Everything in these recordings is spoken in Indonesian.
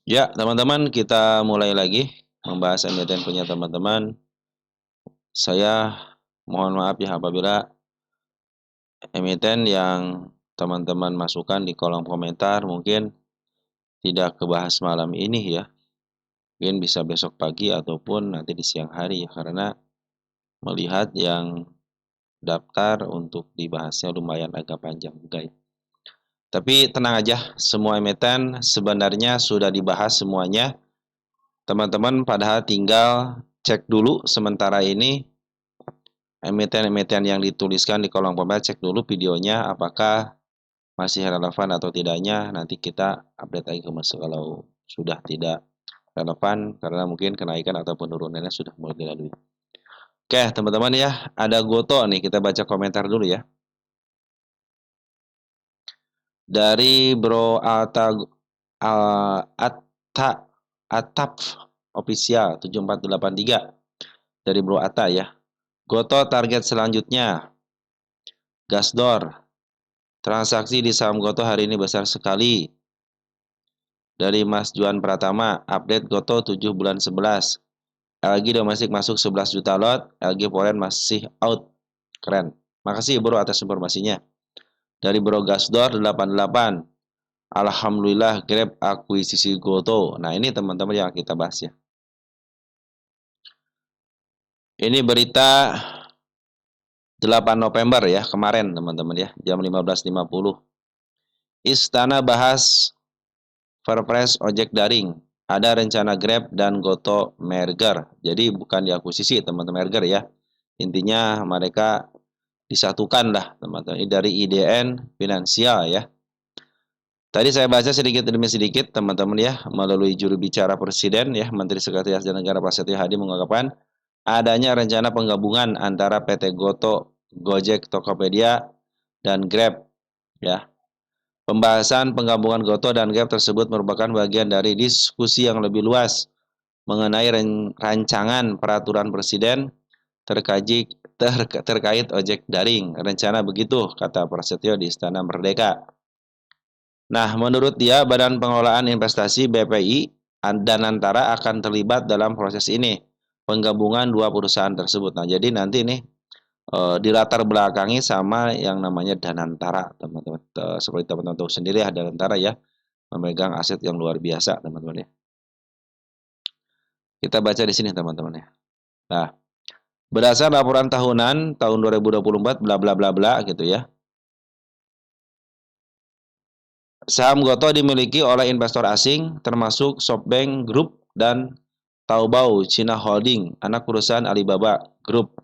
Ya, teman-teman, kita mulai lagi membahas emiten punya teman-teman. Saya mohon maaf ya apabila emiten yang teman-teman masukkan di kolom komentar mungkin tidak kebahas malam ini ya. Mungkin bisa besok pagi ataupun nanti di siang hari ya, karena melihat yang daftar untuk dibahasnya lumayan agak panjang juga ya. Tapi tenang aja, semua emiten sebenarnya sudah dibahas semuanya. Teman-teman padahal tinggal cek dulu sementara ini emiten-emiten yang dituliskan di kolom komentar, cek dulu videonya apakah masih relevan atau tidaknya. Nanti kita update lagi ke Mas kalau sudah tidak relevan karena mungkin kenaikan atau penurunannya sudah mulai dilalui. Oke, teman-teman ya, ada Goto nih, kita baca komentar dulu ya. Dari Bro Atta Atap Official 7483 dari Bro Atta ya. Goto target selanjutnya Gasdor. Transaksi di saham Goto hari ini besar sekali. Dari Mas Juan Pratama, update Goto 7 bulan 11. LG domestik masuk 11 juta lot, LG Foreign masih out. Keren. Makasih bro atas informasinya. Dari Bro Gasdor 88. Alhamdulillah Grab akuisisi Goto. Nah ini teman-teman yang kita bahas ya. Ini berita 8 November ya, kemarin teman-teman ya, jam 15.50. Istana bahas Perpres ojek daring. Ada rencana Grab dan Goto merger. Jadi bukan diakuisisi teman-teman, merger ya. Intinya mereka disatukan lah teman-teman. Ini dari IDN Finansial ya. Tadi saya baca sedikit demi sedikit teman-teman ya, melalui juru bicara Presiden ya, Menteri Sekretaris dan Negara Pak Setio Hadi mengungkapkan adanya rencana penggabungan antara PT Goto, Gojek, Tokopedia, dan Grab ya. Pembahasan penggabungan Goto dan Grab tersebut merupakan bagian dari diskusi yang lebih luas mengenai rancangan peraturan Presiden terkait ojek daring. Rencana begitu, kata Prasetyo di Istana Merdeka. Nah, menurut dia, Badan Pengelolaan Investasi (BPI) dan Antara akan terlibat dalam proses ini, penggabungan dua perusahaan tersebut. Nah, jadi nanti nih dilatar belakangi sama yang namanya Danantara, teman-teman. Seperti teman-teman tahu sendiri ya, Danantara ya, memegang aset yang luar biasa, teman-teman ya. Kita baca di sini, teman-teman ya. Nah, berdasar laporan tahunan tahun 2024 bla bla bla bla gitu ya. Saham Goto dimiliki oleh investor asing termasuk SoftBank Group dan Taobao China Holding, anak perusahaan Alibaba Group.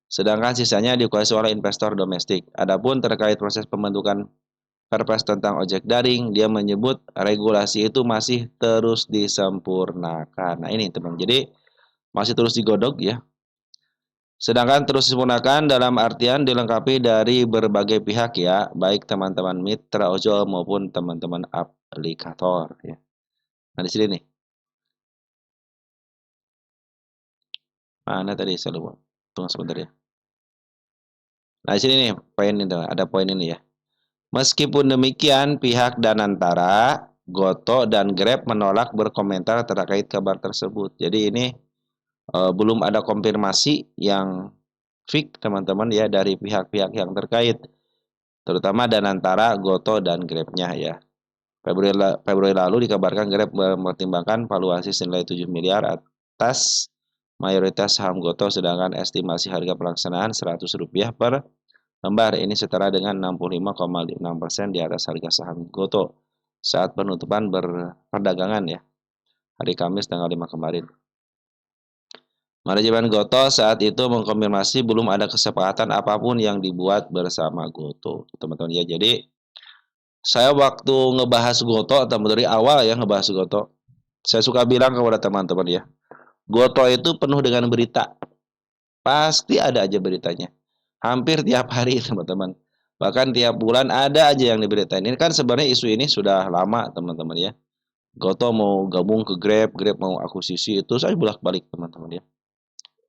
Sedangkan sisanya dikuasai oleh investor domestik. Adapun terkait proses pembentukan Perpres tentang ojek daring, dia menyebut regulasi itu masih terus disempurnakan. Nah ini teman, jadi masih terus digodok ya. Sedangkan terus disempurnakan dalam artian dilengkapi dari berbagai pihak ya, baik teman-teman mitra ojol maupun teman-teman aplikator ya. Nah di sini nih, mana tadi saya lupa. Tunggu sebentar ya. Nah di sini nih poin itu, ada poin ini ya. Meskipun demikian, pihak Danantara, Goto, dan Grab menolak berkomentar terkait kabar tersebut. Jadi ini belum ada konfirmasi yang fix teman-teman ya dari pihak-pihak yang terkait, terutama Danantara, Goto, dan Grab-nya ya. Februari lalu dikabarkan Grab mempertimbangkan valuasi senilai 7 miliar atas mayoritas saham Goto, sedangkan estimasi harga pelaksanaan Rp100 per lembar. Ini setara dengan 65,6% di atas harga saham Goto saat penutupan perdagangan ya, hari Kamis tanggal 5 kemarin. Manajemen Goto saat itu mengkonfirmasi belum ada kesepakatan apapun yang dibuat bersama Goto, teman-teman ya. Jadi saya waktu ngebahas Goto, teman dari awal ya ngebahas Goto, saya suka bilang kepada teman-teman ya, Goto itu penuh dengan berita, pasti ada aja beritanya. Hampir tiap hari teman-teman. Bahkan tiap bulan ada aja yang diberitain. Ini kan sebenarnya isu ini sudah lama teman-teman ya. Goto mau gabung ke Grab, Grab mau akuisisi, itu saya bolak-balik teman-teman ya.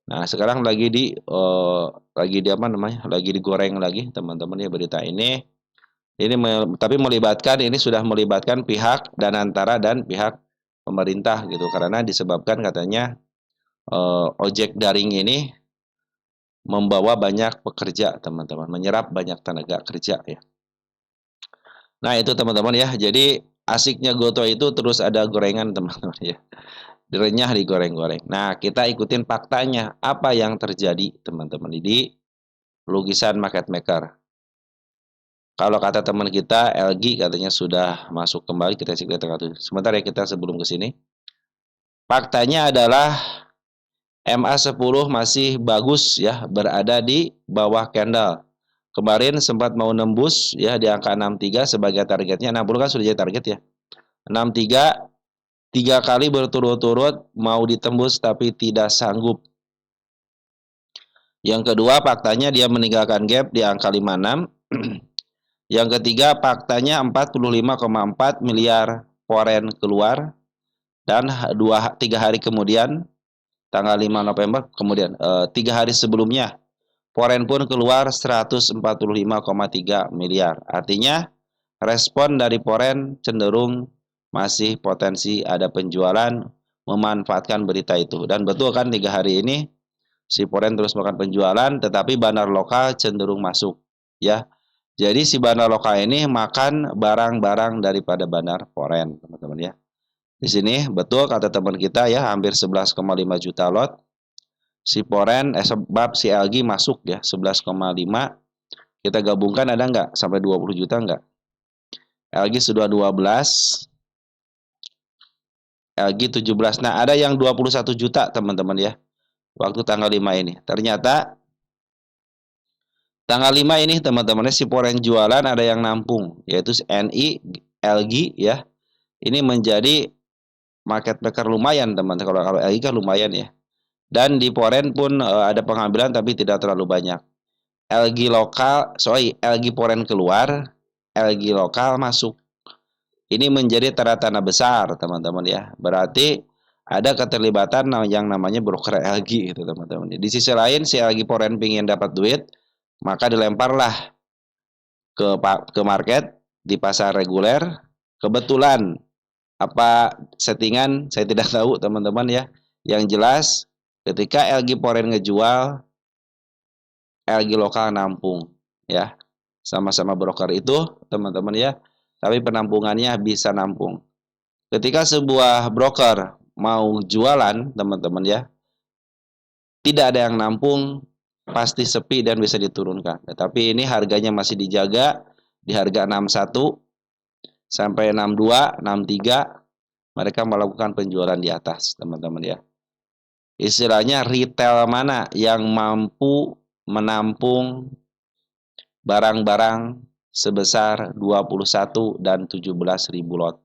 Nah, sekarang lagi di apa namanya? Lagi digoreng lagi teman-teman ya berita ini. Ini tapi melibatkan, ini sudah melibatkan pihak dan antara dan pihak pemerintah gitu, karena disebabkan katanya ojek daring ini membawa banyak pekerja teman-teman, menyerap banyak tenaga kerja ya. Nah itu teman-teman ya, jadi asiknya Goto itu terus ada gorengan teman-teman ya, direnyah digoreng-goreng. Nah kita ikutin faktanya, apa yang terjadi teman-teman di lukisan market maker. Kalau kata teman kita LG katanya sudah masuk kembali, kita cek data. Sebentar ya, kita sebelum ke sini. Faktanya adalah MA10 masih bagus ya, berada di bawah candle. Kemarin sempat mau nembus ya di angka 63 sebagai targetnya. 60 kan sudah jadi target ya. 63 tiga kali berturut-turut mau ditembus tapi tidak sanggup. Yang kedua, faktanya dia meninggalkan gap di angka 56. Yang ketiga, faktanya 45,4 miliar foreign keluar, dan 3 hari kemudian tanggal 5 November kemudian 3 hari sebelumnya foreign pun keluar 145,3 miliar. Artinya respon dari foreign cenderung masih potensi ada penjualan, memanfaatkan berita itu. Dan betul kan 3 hari ini si foreign terus melakukan penjualan, tetapi bandar lokal cenderung masuk ya. Jadi si bandar lokal ini makan barang-barang daripada bandar foreign, teman-teman ya. Di sini betul kata teman kita ya, hampir 11,5 juta lot. Si foreign sebab si LG masuk ya 11,5. Kita gabungkan ada nggak sampai 20 juta nggak? LG sudah 12, LG 17. Nah, ada yang 21 juta teman-teman ya. Waktu tanggal 5 ini. Ternyata tanggal 5 ini teman-teman si foreign jualan ada yang nampung, yaitu NI, LG ya. Ini menjadi market maker lumayan teman-teman. Kalau LG kan lumayan ya. Dan di foreign pun ada pengambilan tapi tidak terlalu banyak. LG foreign keluar, LG lokal masuk. Ini menjadi tanda-tanda besar teman-teman ya. Berarti ada keterlibatan yang namanya broker LG gitu teman-teman. Di sisi lain si LG foreign pingin dapat duit, maka dilemparlah ke market di pasar reguler. Kebetulan apa settingan saya tidak tahu teman-teman ya. Yang jelas ketika LG foreign ngejual, LG lokal nampung ya. Sama-sama broker itu teman-teman ya. Tapi penampungannya bisa nampung. Ketika sebuah broker mau jualan teman-teman ya, tidak ada yang nampung, pasti sepi dan bisa diturunkan. Tapi ini harganya masih dijaga di harga 61 sampai 62, 63. Mereka melakukan penjualan di atas teman-teman ya. Istilahnya retail mana yang mampu menampung barang-barang sebesar 21 dan 17.000 lot.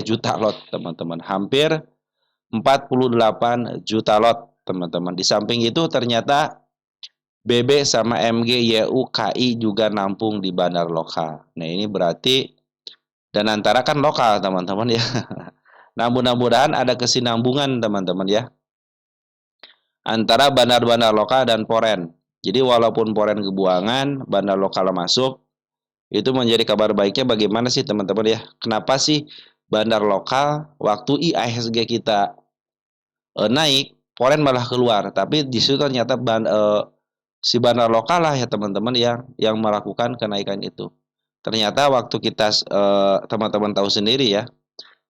Juta lot teman-teman. Hampir 48 juta lot teman-teman. Di samping itu ternyata BB sama MG, YU, KI juga nampung di bandar lokal. Nah ini berarti, dan antara kan lokal teman-teman ya. Nah mudah-mudahan ada kesinambungan teman-teman ya, antara bandar-bandar lokal dan foreign. Jadi walaupun foreign kebuangan, bandar lokal masuk, itu menjadi kabar baiknya bagaimana sih teman-teman ya. Kenapa sih bandar lokal waktu IIHSG kita naik, foreign malah keluar. Tapi di situ ternyata si bandar lokal lah ya teman-teman yang melakukan kenaikan itu. Ternyata waktu kita teman-teman tahu sendiri ya,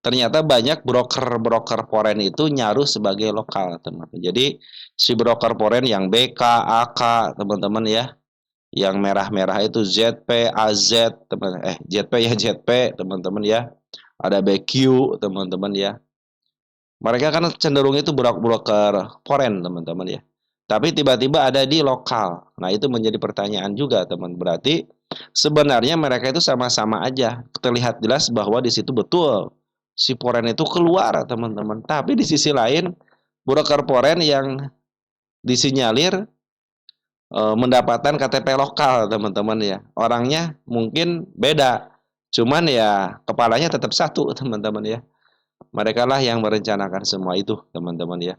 ternyata banyak broker-broker foreign itu nyaru sebagai lokal teman-teman. Jadi si broker foreign yang BK, AK teman-teman ya, yang merah-merah itu ZP, AZ teman ZP ya ZP teman-teman ya. Ada BQ teman-teman ya. Mereka kan cenderung itu broker foreign teman-teman ya. Tapi tiba-tiba ada di lokal. Nah, itu menjadi pertanyaan juga, teman. Berarti sebenarnya mereka itu sama-sama aja. Terlihat jelas bahwa di situ betul si foreign itu keluar, teman-teman. Tapi di sisi lain, broker foreign yang disinyalir mendapatkan KTP lokal, teman-teman ya. Orangnya mungkin beda. Cuman ya kepalanya tetap satu, teman-teman ya. Mereka lah yang merencanakan semua itu, teman-teman ya.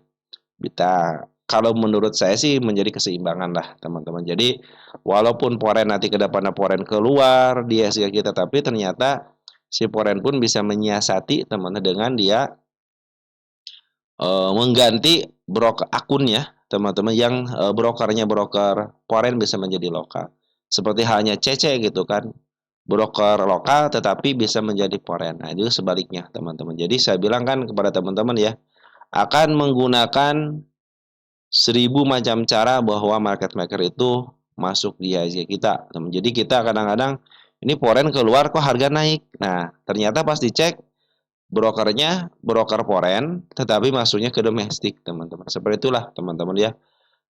Kita kalau menurut saya sih menjadi keseimbangan lah, teman-teman. Jadi walaupun foreign nanti ke depannya foreign keluar di Asia kita, tapi ternyata si foreign pun bisa menyiasati teman-teman dengan dia mengganti broker akunnya teman-teman yang brokernya broker foreign bisa menjadi lokal. Seperti halnya CC gitu kan. Broker lokal tetapi bisa menjadi foreign. Nah, itu sebaliknya teman-teman. Jadi saya bilang kan kepada teman-teman ya, akan menggunakan 1000 macam cara bahwa market maker itu masuk di IHSG kita. Jadi kita kadang-kadang ini foreign keluar kok harga naik. Nah, ternyata pas dicek brokernya broker foreign tetapi masuknya ke domestik, teman-teman. Seperti itulah, teman-teman ya.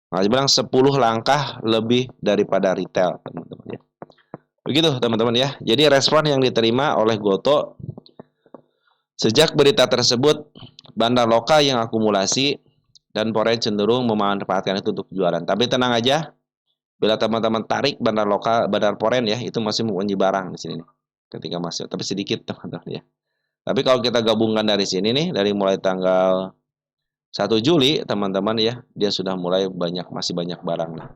Nah, bilang 10 langkah lebih daripada retail, teman-teman ya. Begitu, teman-teman ya. Jadi respon yang diterima oleh Goto sejak berita tersebut, bandar lokal yang akumulasi dan foreign cenderung memanfaatkan itu untuk jualan. Tapi tenang aja, bila teman-teman tarik bandar lokal, bandar foreign ya, itu masih mempunyai barang di sini nih. Ketika masuk, tapi sedikit teman-teman ya. Tapi kalau kita gabungkan dari sini nih, dari mulai tanggal 1 Juli, teman-teman ya, dia sudah mulai masih banyak barang lah.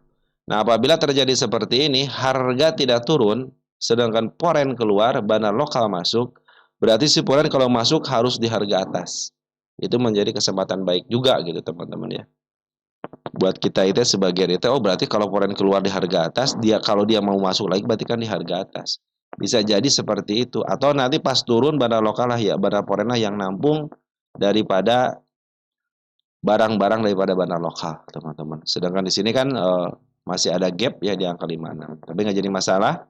Nah, apabila terjadi seperti ini, harga tidak turun, sedangkan foreign keluar, bandar lokal masuk, berarti si foreign kalau masuk harus di harga atas. Itu menjadi kesempatan baik juga gitu, teman-teman ya. Buat kita itu sebagai retail, oh berarti kalau foreign keluar di harga atas, kalau dia mau masuk lagi berarti kan di harga atas. Bisa jadi seperti itu. Atau nanti pas turun bandar lokal lah ya, bandar foreign lah yang nampung daripada barang-barang daripada bandar lokal, teman-teman. Sedangkan di sini kan masih ada gap ya di angka 56. Tapi nggak jadi masalah.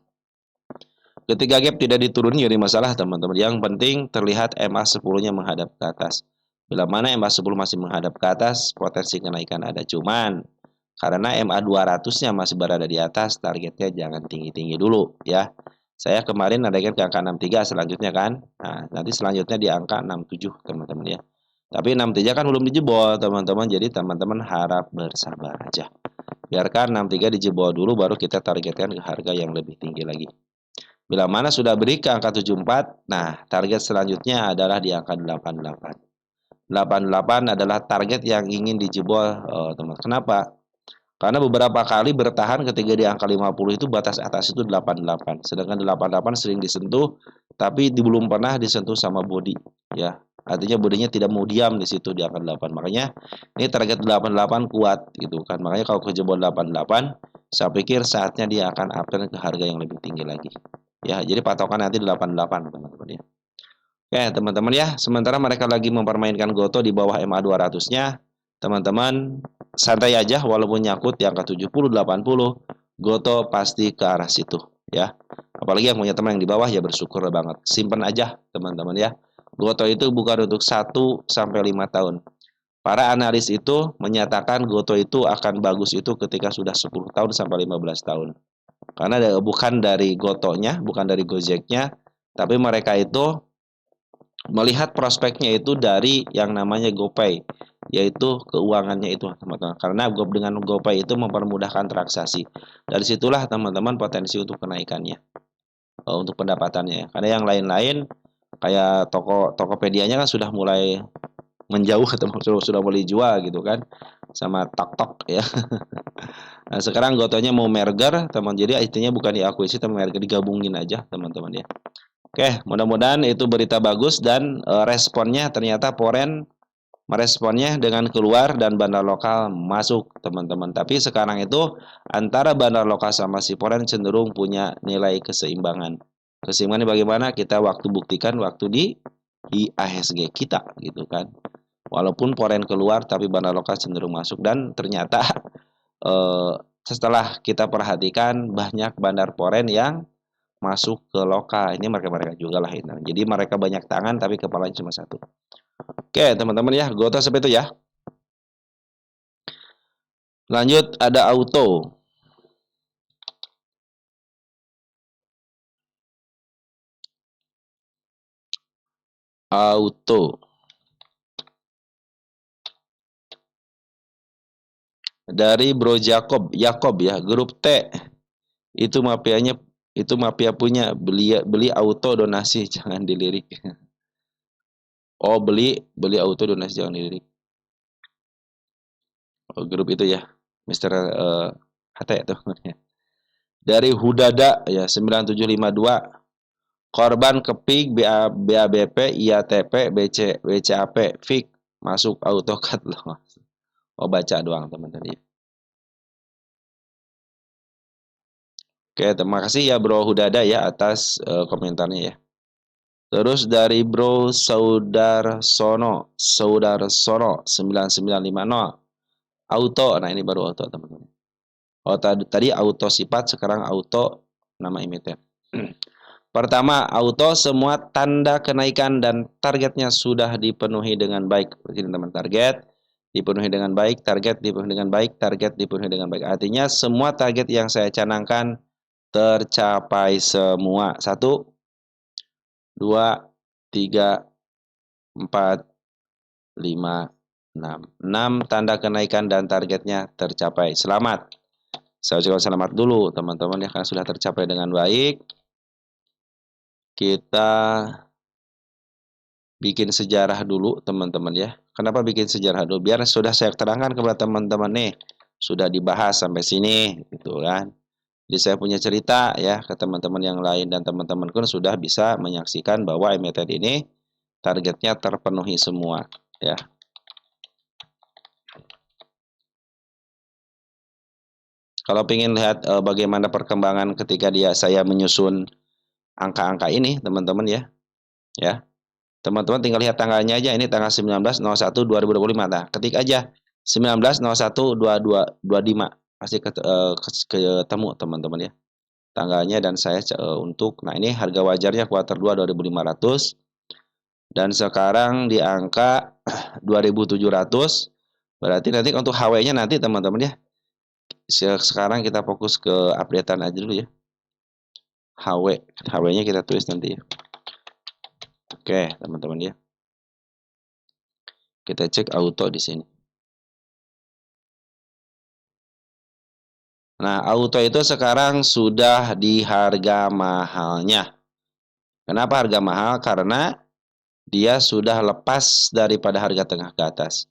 Ketika gap tidak dituruni jadi masalah, teman-teman. Yang penting terlihat MA10-nya menghadap ke atas. Bila mana MA10 masih menghadap ke atas, potensi kenaikan ada. Cuman karena MA200-nya masih berada di atas, targetnya jangan tinggi-tinggi dulu ya. Saya kemarin naikkan ke angka 63 selanjutnya kan. Nah, nanti selanjutnya di angka 67, teman-teman ya. Tapi 63 kan belum dijebol, teman-teman. Jadi teman-teman harap bersabar aja. Biarkan 63 dijebol dulu baru kita targetkan ke harga yang lebih tinggi lagi. Bila mana sudah beri ke angka 74, nah target selanjutnya adalah di angka 88. 88 adalah target yang ingin dijebol, teman. Kenapa? Karena beberapa kali bertahan ketika di angka 50 itu batas atas itu 88. Sedangkan 88 sering disentuh tapi belum pernah disentuh sama body ya. Artinya bodinya tidak mau diam di situ di angka 8. Makanya ini target 88 kuat gitu kan. Makanya kalau kejebol 88, saya pikir saatnya dia akan uptrend ke harga yang lebih tinggi lagi. Ya, jadi patokan nanti 88 teman-teman ya. Oke, teman-teman ya. Sementara mereka lagi mempermainkan Goto di bawah MA 200-nya, teman-teman santai aja walaupun nyangkut di angka 70 80, Goto pasti ke arah situ ya. Apalagi yang punya teman yang di bawah ya bersyukur banget. Simpen aja teman-teman ya. Goto itu bukan untuk 1 sampai 5 tahun. Para analis itu menyatakan Goto itu akan bagus itu ketika sudah 10 tahun sampai 15 tahun. Karena bukan dari Gotonya, bukan dari Gojeknya, tapi mereka itu melihat prospeknya itu dari yang namanya GoPay, yaitu keuangannya itu teman-teman. Karena dengan GoPay itu mempermudahkan transaksi. Dari situlah teman-teman potensi untuk kenaikannya, untuk pendapatannya. Karena yang lain-lain kayak Tokopedia-nya kan sudah mulai menjauh, sudah mulai jual gitu kan, sama TokTok ya. Nah, sekarang Gotonya mau merger, teman. Jadi artinya bukan diakuisisi, tapi merger, digabungin aja teman-teman ya. Oke, mudah-mudahan itu berita bagus dan responnya ternyata foreign meresponnya dengan keluar dan bandar lokal masuk, teman-teman. Tapi sekarang itu antara bandar lokal sama si foreign cenderung punya nilai keseimbangan. Keseimbangannya bagaimana? Kita waktu buktikan waktu di IHSG kita gitu kan. Walaupun foreign keluar tapi bandar lokal cenderung masuk dan ternyata setelah kita perhatikan banyak bandar foreign yang masuk ke lokal. Ini mereka juga lah ini. Jadi mereka banyak tangan tapi kepalanya cuma satu. Oke, teman-teman ya, Goto seperti itu ya. Lanjut ada auto. Auto. Dari Bro Jacob ya, grup T. Itu mafia punya, beli auto donasi jangan dilirik. Oh, beli auto donasi jangan dilirik. Oh, grup itu ya. Mister HT tuh. Dari Hudada ya 9752. Korban kepik BABP, IATP, BCAP, FIK masuk AutoCAD loh. Oh, baca doang teman-teman ya. Oke, terima kasih ya Bro Hudada ya atas komentarnya ya. Terus dari Bro Saudarsono 9950 auto. Nah, ini baru auto teman-teman. Oh, tadi auto sifat, sekarang auto nama emiten. Pertama, auto semua tanda kenaikan dan targetnya sudah dipenuhi dengan baik. Ini teman, target dipenuhi dengan baik, target dipenuhi dengan baik, target dipenuhi dengan baik. Artinya semua target yang saya canangkan tercapai semua. 1, 2, 3, 4, 5, 6. 6 tanda kenaikan dan targetnya tercapai. Selamat. Saya ucapkan selamat dulu teman-teman ya, karena sudah tercapai dengan baik. Kita bikin sejarah dulu teman-teman ya. Kenapa bikin sejarah dulu? Biar sudah saya terangkan kepada teman-teman nih. Sudah dibahas sampai sini gitu kan. Jadi saya punya cerita ya ke teman-teman yang lain, dan teman-teman pun sudah bisa menyaksikan bahwa emiten ini targetnya terpenuhi semua ya. Kalau ingin lihat bagaimana perkembangan ketika saya menyusun angka-angka ini teman-teman ya. Ya. Teman-teman tinggal lihat tanggalnya aja, ini tanggal 19/01/2025. Nah, ketik aja 19/01/2225 pasti ketemu teman-teman ya. Tanggalnya, dan saya nah ini harga wajarnya kuartal 2 2.500 dan sekarang di angka 2.700. Berarti nanti untuk HW-nya nanti teman-teman ya. Sekarang kita fokus ke updatean aja dulu ya. HW-nya kita tulis nanti ya. Oke, teman-teman ya. Kita cek auto di sini. Nah, auto itu sekarang sudah di harga mahalnya. Kenapa harga mahal? Karena dia sudah lepas daripada harga tengah ke atas.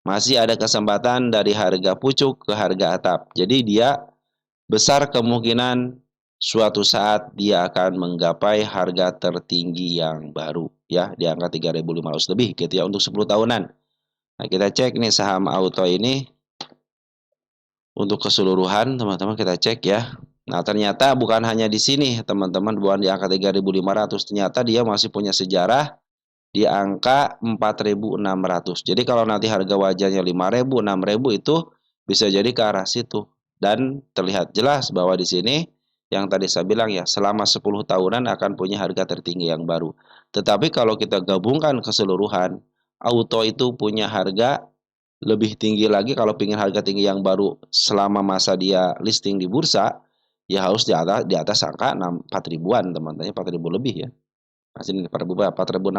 Masih ada kesempatan dari harga pucuk ke harga atap. Jadi dia besar kemungkinan suatu saat dia akan menggapai harga tertinggi yang baru ya, di angka 3.500 lebih gitu ya untuk 10 tahunan. Nah, kita cek nih saham auto ini untuk keseluruhan teman-teman, kita cek ya. Nah, ternyata bukan hanya di sini teman-teman, bukan di angka 3.500, ternyata dia masih punya sejarah di angka 4.600. Jadi kalau nanti harga wajarnya 5.000, 6.000 itu bisa jadi ke arah situ. Dan terlihat jelas bahwa di sini yang tadi saya bilang ya, selama 10 tahunan akan punya harga tertinggi yang baru. Tetapi kalau kita gabungkan keseluruhan, auto itu punya harga lebih tinggi lagi. Kalau ingin harga tinggi yang baru selama masa dia listing di bursa, ya harus di atas angka 4 ribuan teman-teman, 4 ribu lebih ya. Masih 4.650.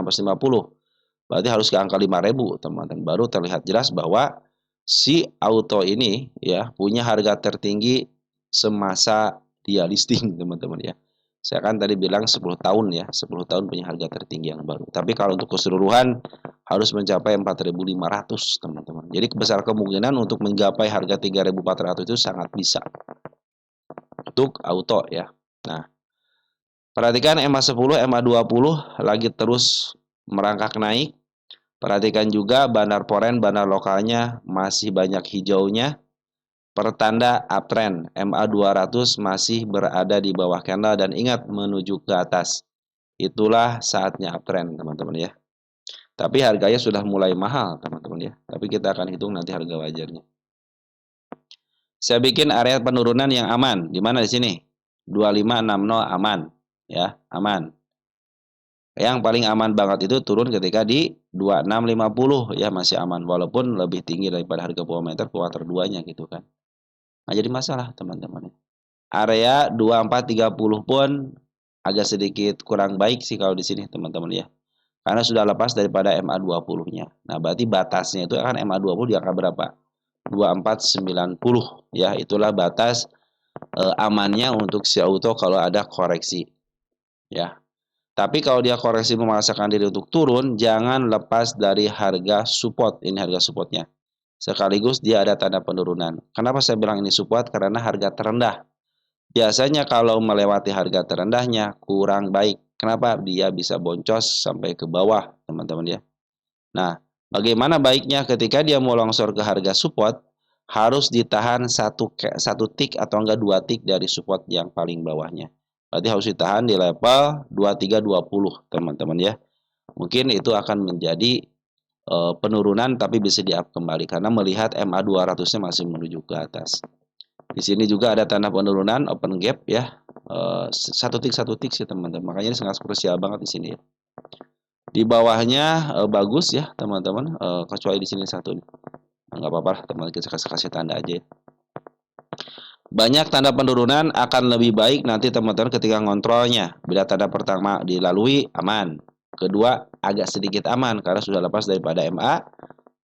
Berarti harus ke angka 5.000 teman-teman, baru terlihat jelas bahwa si auto ini ya punya harga tertinggi semasa dia listing teman-teman ya. Saya kan tadi bilang 10 tahun ya, 10 tahun punya harga tertinggi yang baru. Tapi kalau untuk keseluruhan harus mencapai 4.500 teman-teman. Jadi besar kemungkinan untuk menggapai harga 3.400 itu sangat bisa untuk auto ya. Nah, perhatikan MA10, MA20 lagi terus merangkak naik. Perhatikan juga bandar poren, bandar lokalnya masih banyak hijaunya. Pertanda uptrend, MA200 masih berada di bawah candle dan ingat menuju ke atas. Itulah saatnya uptrend teman-teman ya. Tapi harganya sudah mulai mahal teman-teman ya. Tapi kita akan hitung nanti harga wajarnya. Saya bikin area penurunan yang aman. Di mana di sini? 2560 aman ya, aman. Yang paling aman banget itu turun ketika di 2650 ya, masih aman walaupun lebih tinggi daripada harga power meter kuartal 2-nya gitu kan. Nggak jadi masalah teman-teman. Area 2430 pun agak sedikit kurang baik sih kalau di sini teman-teman ya. Karena sudah lepas daripada MA20-nya. Nah, berarti batasnya itu akan MA20 di angka berapa? 2490 ya, itulah batas amannya untuk si auto kalau ada koreksi ya. Tapi kalau dia koreksi memaksakan diri untuk turun, jangan lepas dari harga support. Ini harga supportnya. Sekaligus dia ada tanda penurunan. Kenapa saya bilang ini support? Karena harga terendah. Biasanya kalau melewati harga terendahnya kurang baik. Kenapa? Dia bisa boncos sampai ke bawah, teman-teman ya. Nah, Bagaimana baiknya ketika dia mau longsor ke harga support, harus ditahan satu tik atau enggak 2 tik dari support yang paling bawahnya. Berarti harus ditahan di level 2320 teman-teman ya. Mungkin itu akan menjadi penurunan tapi bisa di-up kembali karena melihat MA 200-nya masih menuju ke atas. Di sini juga ada tanda penurunan open gap ya. Satu tik sih teman-teman. Makanya ini sangat krusial banget di sini ya. Di bawahnya bagus ya teman-teman, kecuali di sini satu nih. Nggak apa-apa lah teman, kita kasih tanda aja ya. Banyak tanda penurunan akan lebih baik nanti teman-teman ketika ngontrolnya. Bila tanda pertama dilalui aman, kedua agak sedikit aman karena sudah lepas daripada MA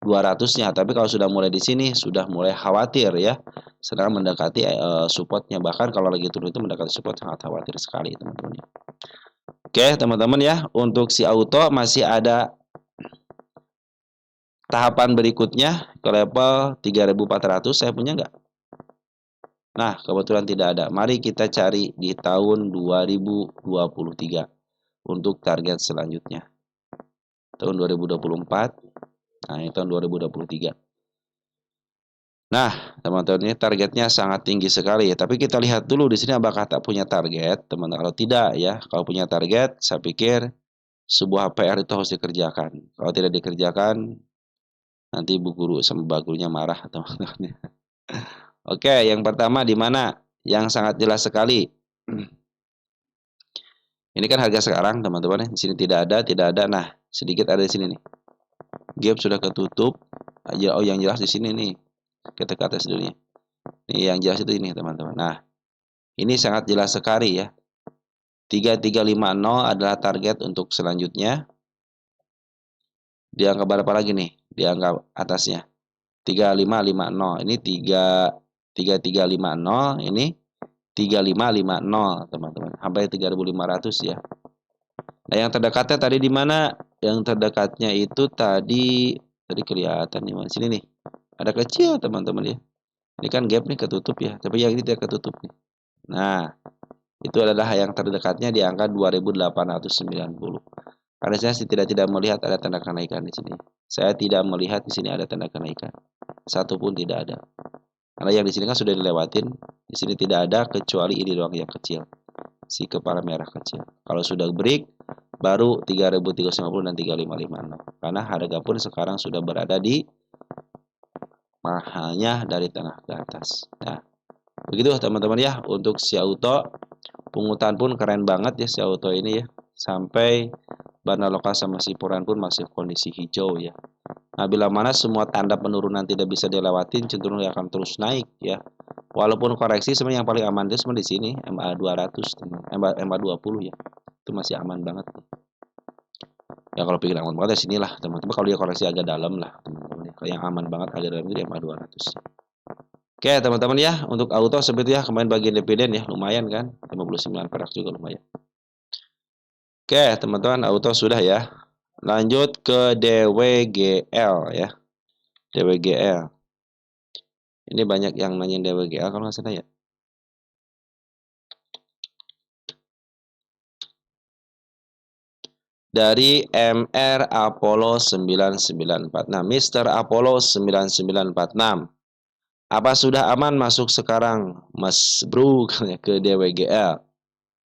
200-nya. Tapi kalau sudah mulai di sini sudah mulai khawatir ya. Sedang mendekati supportnya, bahkan kalau lagi turun itu mendekati support, sangat khawatir sekali teman-teman. Oke teman-teman ya, untuk si auto masih ada tahapan berikutnya ke level 3400. Saya punya nggak? Nah, kebetulan tidak ada. Mari kita cari di tahun 2023 untuk target selanjutnya. Tahun 2024. Nah, ini tahun 2023. Nah, teman-teman, ini targetnya sangat tinggi sekali ya. Tapi kita lihat dulu di sini apakah tak punya target, teman-teman. Kalau tidak ya, kalau punya target, saya pikir sebuah PR itu harus dikerjakan. Kalau tidak dikerjakan, nanti bu guru sama mbak gurunya marah, teman-teman. Oke, yang pertama di mana? Yang sangat jelas sekali. Ini kan harga sekarang, teman-teman. Di sini tidak ada, tidak ada. Nah, sedikit ada di sini nih. Gap sudah ketutup. Oh, yang jelas di sini nih. Kita ke atas dulu nih. Ini yang jelas itu ini, teman-teman. Nah, ini sangat jelas sekali ya. 3350 adalah target untuk selanjutnya. Dianggap berapa lagi nih? Dianggap atasnya. 3550. Ini 3350, ini 3550, teman-teman. Sampai 3500 ya. Nah, yang terdekatnya tadi di mana? Yang terdekatnya itu tadi kelihatan di mana? Sini nih. Ada kecil, teman-teman ya. Ini kan gap nih ketutup ya, tapi yang ini tidak ketutup nih. Nah, itu adalah yang terdekatnya di angka 2890. Karena saya tidak melihat ada tanda kenaikan di sini. Saya tidak melihat di sini ada tanda kenaikan. Satu pun tidak ada. Karena yang di sini kan sudah dilewatin. Di sini tidak ada kecuali ini doang yang kecil. Si kepala merah kecil. Kalau sudah break baru 3350 dan 3550. Karena harga pun sekarang sudah berada di mahalnya dari tengah ke atas. Nah, begitu teman-teman ya untuk si auto. Pungutan pun keren banget ya si auto ini ya. Sampai Bana Lokal sama Siporan pun masih kondisi hijau ya. Nah, bila mana semua tanda penurunan tidak bisa dilewatin, cenderung akan terus naik ya. Walaupun koreksi sebenarnya yang paling aman itu sebenarnya di sini MA 200, MA 20 ya. Itu masih aman banget. Ya kalau pikir aman banget ya sinilah teman-teman. Kalau dia koreksi agak dalam lah teman-teman. Kalau yang aman banget agak dalam itu MA 200. Oke teman-teman ya, untuk auto seperti ya kemarin bagian dividen ya lumayan kan, 59 perak juga lumayan. Oke teman-teman, auto sudah ya. Lanjut ke DWGL ya. DWGL. Ini banyak yang nanyain DWGL kalau nggak salah ya. Dari MR Apollo 994. Nah, Mr. Apollo 9946. Apa sudah aman masuk sekarang, Mas Bro, ke DWGL?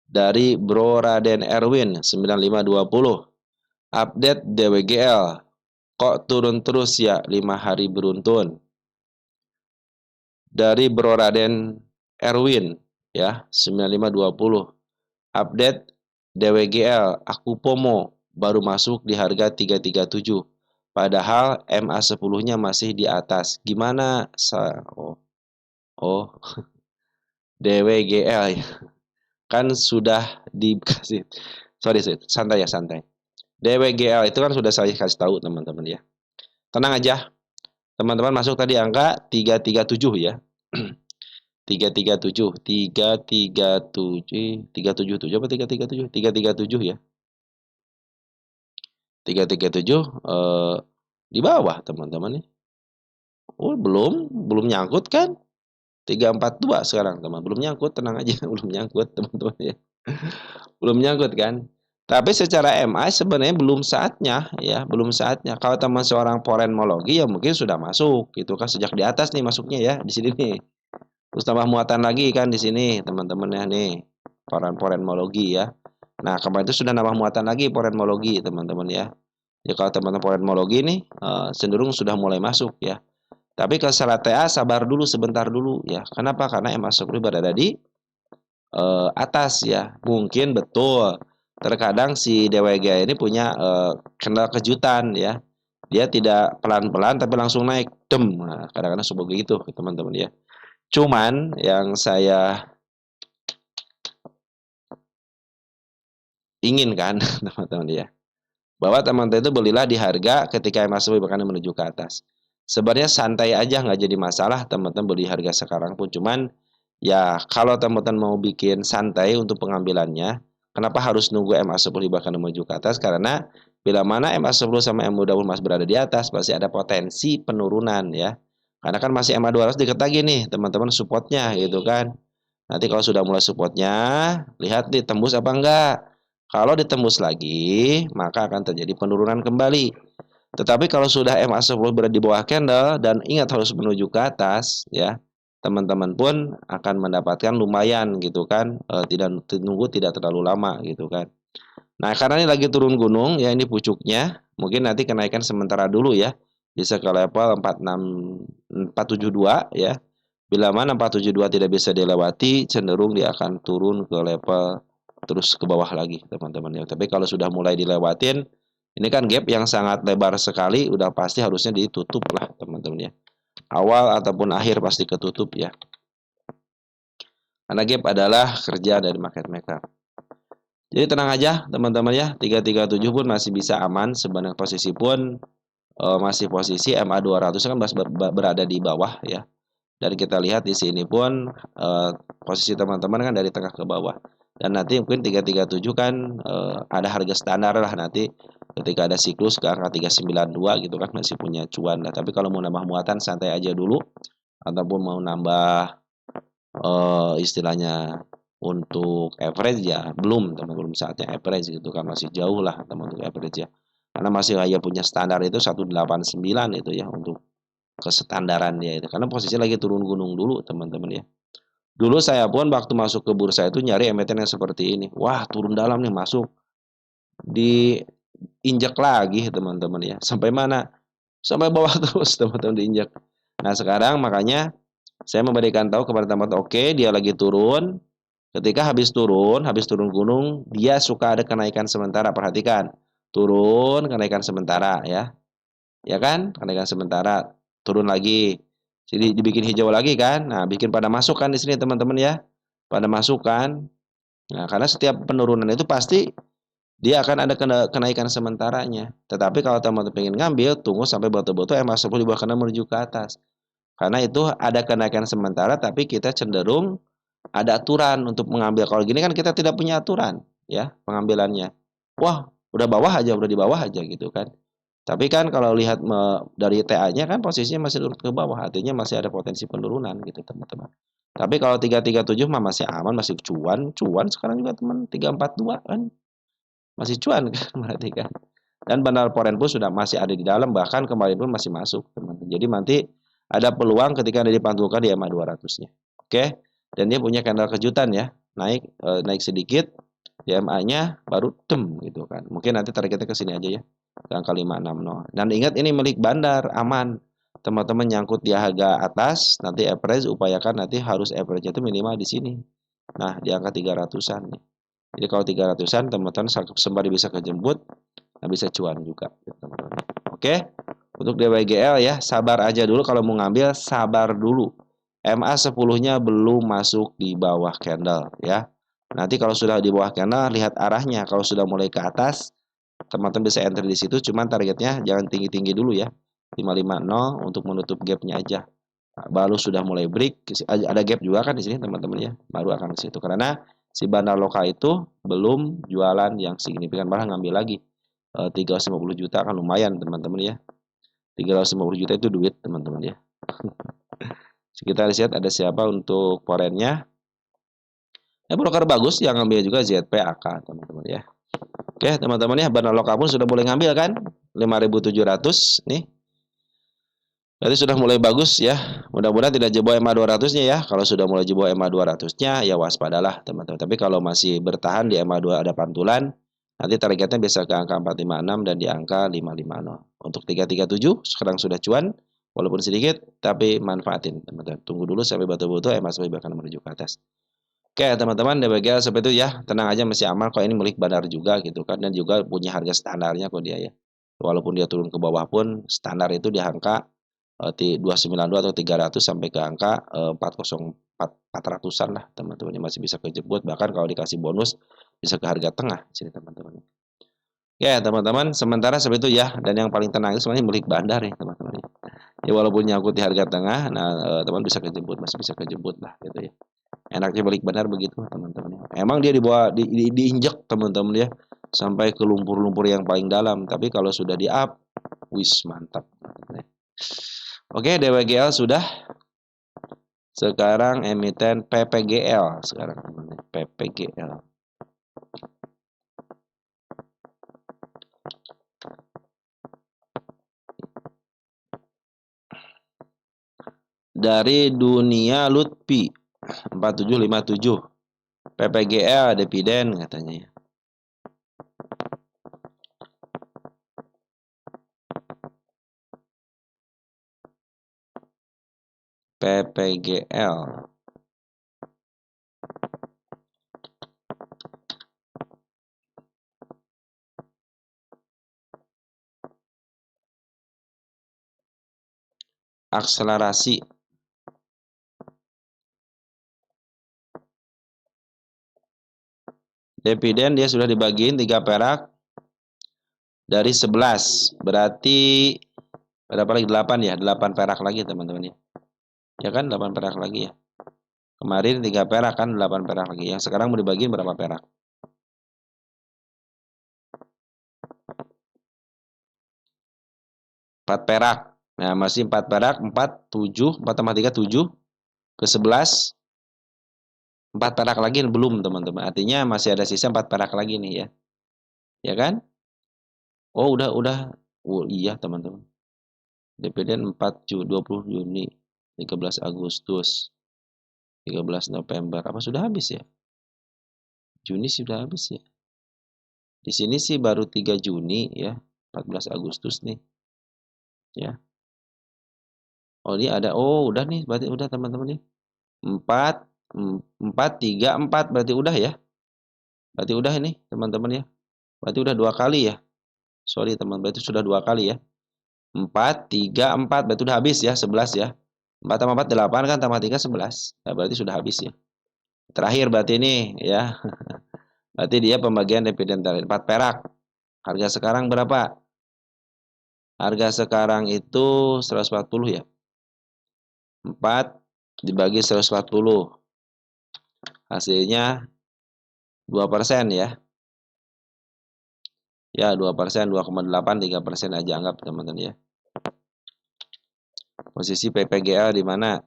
Dari Bro Raden Erwin 9520. Update DWGL. Kok turun terus ya 5 hari beruntun? Dari Bro Raden Erwin ya 9520. Update DWGL, aku POMO baru masuk di harga 337. Padahal MA 10-nya masih di atas. Gimana? Oh, DWGL ya. Kan sudah dikasih. Sorry, santai ya, santai. DWGL itu kan sudah saya kasih tahu teman-teman ya. Tenang aja. Teman-teman masuk tadi angka 337 ya. 337, 337, 377 apa 337? 337 ya. 337 di bawah teman-teman nih. Oh, belum nyangkut kan? 342 sekarang teman. Belum nyangkut, tenang aja, belum nyangkut teman-teman ya. Belum nyangkut kan? Tapi secara MA sebenarnya belum saatnya ya, belum saatnya. Kalau teman seorang forenmologi ya mungkin sudah masuk gitu kan sejak di atas nih masuknya ya di sini nih. Terus tambah muatan lagi kan di sini teman-teman ya nih. Forenmologi ya. Nah, kemarin itu sudah nambah muatan lagi forenmologi teman-teman ya. Ya kalau teman-teman forenmologi nih cenderung sudah mulai masuk ya. Tapi kalau salah TA sabar dulu sebentar dulu ya. Kenapa? Karena MA Sokri berada di atas ya. Mungkin betul. Terkadang si DWG ini punya kendala kejutan ya. Dia tidak pelan-pelan tapi langsung naik. Dem. Nah, kadang-kadang seperti itu teman-teman ya. Cuman yang saya inginkan teman-teman ya, bahwa teman-teman itu belilah di harga ketika MA10 bahkan menuju ke atas. Sebenarnya santai aja nggak jadi masalah teman-teman beli harga sekarang pun. Cuman ya kalau teman-teman mau bikin santai untuk pengambilannya, kenapa harus nunggu MA10 bahkan menuju ke atas? Karena bila mana MA10 sama MA20 masih berada di atas, pasti ada potensi penurunan ya. Karena kan masih MA200 deket lagi nih teman-teman supportnya gitu kan. Nanti kalau sudah mulai supportnya, lihat nih tembus apa enggak. Kalau ditembus lagi, maka akan terjadi penurunan kembali. Tetapi kalau sudah MA10 berada di bawah candle dan ingat harus menuju ke atas, ya, teman-teman pun akan mendapatkan lumayan gitu kan, tidak tunggu tidak terlalu lama gitu kan. Nah, karena ini lagi turun gunung, ya ini pucuknya, mungkin nanti kenaikan sementara dulu ya, bisa ke level 46, 472 ya. Bila mana 472 tidak bisa dilewati, cenderung dia akan turun ke level terus ke bawah lagi, teman-teman ya. Tapi kalau sudah mulai dilewatin, ini kan gap yang sangat lebar sekali, udah pasti harusnya ditutup lah, teman-teman ya. Awal ataupun akhir pasti ketutup ya. Karena gap adalah kerja dari market maker. Jadi tenang aja, teman-teman ya. 337 pun masih bisa aman, sebenarnya posisi pun masih posisi MA200 kan masih berada di bawah ya. Dan kita lihat di sini pun posisi teman-teman kan dari tengah ke bawah. Dan nanti mungkin 337 kan ada harga standar lah nanti ketika ada siklus ke angka 392 gitu kan masih punya cuan lah. Tapi kalau mau nambah muatan santai aja dulu ataupun mau nambah istilahnya untuk average ya belum teman-teman, belum saatnya average gitu kan masih jauh lah teman-teman average ya. Karena masih hanya punya standar itu 189 itu ya untuk kestandaran dia itu. Karena posisinya lagi turun gunung dulu teman-teman ya. Dulu saya pun waktu masuk ke bursa itu nyari emiten yang seperti ini. Wah, turun dalam nih masuk. Diinjak lagi teman-teman ya. Sampai mana? Sampai bawah terus teman-teman diinjak. Nah, sekarang makanya saya memberikan tahu kepada teman-teman, oke, dia lagi turun. Ketika habis turun gunung, dia suka ada kenaikan sementara. Perhatikan. Turun, kenaikan sementara ya. Ya kan? Kenaikan sementara, turun lagi. Jadi dibikin hijau lagi kan? Nah, bikin pada masuk kan di sini teman-teman ya. Pada masuk kan. Nah, karena setiap penurunan itu pasti dia akan ada kenaikan sementaranya. Tetapi kalau teman-teman ingin ngambil, tunggu sampai betul-betul MA10 di bawah kanan menuju ke atas. Karena itu ada kenaikan sementara tapi kita cenderung ada aturan untuk mengambil. Kalau gini kan kita tidak punya aturan ya pengambilannya. Wah, udah bawah aja, udah di bawah aja gitu kan. Tapi kan kalau lihat dari TA-nya kan posisinya masih turun ke bawah, artinya masih ada potensi penurunan gitu teman-teman. Tapi kalau 337 mah masih aman, masih cuan, cuan sekarang juga teman 342 kan masih cuan kan berarti kan. Dan bandar foreign pun sudah masih ada di dalam, bahkan kemarin pun masih masuk teman-teman. Jadi nanti ada peluang ketika ada dipantulkan di EMA 200-nya. Oke. Dan dia punya candle kejutan ya, naik sedikit di EMA-nya baru tem gitu kan. Mungkin nanti targetnya ke sini aja ya. Ke angka 560. Dan ingat ini milik bandar, aman. Teman-teman nyangkut di harga atas, nanti average upayakan nanti harus average itu minimal di sini. Nah, di angka 300-an nih. Jadi kalau 300-an teman-teman sembari bisa kejemput, nah bisa cuan juga teman-teman. Oke. Untuk DWGL ya, sabar aja dulu kalau mau ngambil, sabar dulu. MA10-nya belum masuk di bawah candle ya. Nanti kalau sudah di bawah candle lihat arahnya. Kalau sudah mulai ke atas, teman-teman bisa enter di situ, cuman targetnya jangan tinggi-tinggi dulu ya. 550 untuk menutup gapnya aja. Nah, baru sudah mulai break, ada gap juga kan di sini teman-teman ya. Baru akan ke situ karena si bandar lokal itu belum jualan yang signifikan, malah ngambil lagi 350 juta kan lumayan teman-teman ya. 350 juta itu duit teman-teman ya. Kita lihat ada siapa untuk forennya. Broker bagus yang ngambil juga ZP AK teman-teman ya. Oke, teman-teman ya, Bank Lokapun sudah boleh ngambil kan? 5.700 nih. Berarti sudah mulai bagus ya. Mudah-mudahan tidak jebol EMA 200-nya ya. Kalau sudah mulai jebol EMA 200-nya ya waspadalah teman-teman. Tapi kalau masih bertahan di EMA 2 ada pantulan, nanti targetnya bisa ke angka 456 dan di angka 550. Untuk 337 sekarang sudah cuan walaupun sedikit tapi manfaatin teman-teman. Tunggu dulu sampai betul-betul EMA sampai bahkan menuju ke atas. Oke teman-teman, DBGL seperti itu ya. Tenang aja masih aman kok, ini milik bandar juga gitu kan, dan juga punya harga standarnya kok dia ya. Walaupun dia turun ke bawah pun standar itu di angka 292 atau 300 sampai ke angka 404 400-an lah teman-teman, ini masih bisa kejebot, bahkan kalau dikasih bonus bisa ke harga tengah sini teman-teman. Ya teman-teman, sementara seperti itu ya, dan yang paling tenang itu sebenarnya milik bandar ya teman-teman. Ya walaupun nyangkut di harga tengah, nah teman bisa kejebot, masih bisa kejebot lah gitu ya. Enaknya balik benar begitu teman-teman. Emang dia dibawa diinjek teman-teman ya sampai ke lumpur-lumpur yang paling dalam. Tapi kalau sudah di up, wis mantap. Oke, DWGL sudah. Sekarang emiten PPGL sekarang teman-teman. PPGL. Dari Dunia Lutfi 4757. PPGL dividen katanya ya. PPGL. Akselerasi. Dividen dia sudah dibagiin 3 perak dari 11. Berarti berapa lagi? 8 ya? 8 perak lagi teman-teman ya. Ya kan 8 perak lagi ya. Kemarin 3 perak kan, 8 perak lagi. Yang sekarang mau dibagiin berapa perak? 4 perak. Nah, masih 4 perak, 4, 7, 4 tambah 3, 7. Ke 11, 4 perak lagi belum teman-teman. Artinya masih ada sisa 4 perak lagi nih ya. Ya kan? Oh, udah. Oh, iya teman-teman. Dividen 20 Juni, 13 Agustus, 13 November. Apa sudah habis ya? Juni sudah habis ya. Di sini sih baru 3 Juni ya, 14 Agustus nih. Ya. Oh, ini ada. Oh, udah nih, berarti udah teman-teman nih. 4 4 3 4 berarti udah ya. Berarti udah ini, teman-teman ya. Berarti udah 2 kali ya. Sorry teman, berarti sudah 2 kali ya. 4 3 4 berarti udah habis ya, 11 ya. 4 tambah 4 8 kan, tambah 3 11. Nah, berarti sudah habis ya. Terakhir berarti ini ya. Berarti dia pembagian dividen terakhir 4 perak. Harga sekarang berapa? Harga sekarang itu 140 ya. 4 dibagi 140. Hasilnya 2% ya. Ya, 2%, 2,8, 3% aja anggap teman-teman ya. Posisi PPGL di mana?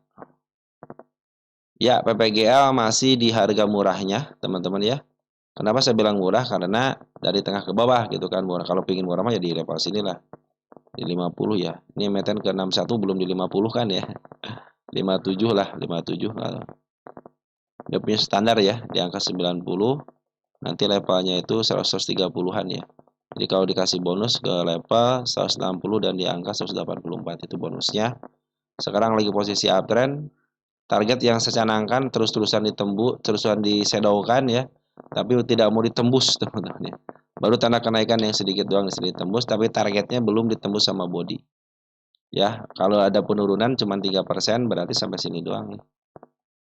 Ya, PPGL masih di harga murahnya, teman-teman ya. Kenapa saya bilang murah? Karena dari tengah ke bawah gitu kan murah. Kalau pingin murah mah ya di level sini lah. Di 50 ya. Ini emiten ke 61 belum di 50 kan ya. 57 lah, 57 lah. Dia punya standar ya di angka 90. Nanti levelnya itu 130-an ya. Jadi kalau dikasih bonus ke level 160 dan di angka 184 itu bonusnya. Sekarang lagi posisi uptrend. Target yang saya canangkan terus-terusan ditembus, terusan disedaukan ya. Tapi tidak mau ditembus teman-teman ya. Baru tanda kenaikan yang sedikit doang di sini ditembus, tapi targetnya belum ditembus sama body. Ya, kalau ada penurunan cuma 3% berarti sampai sini doang ya.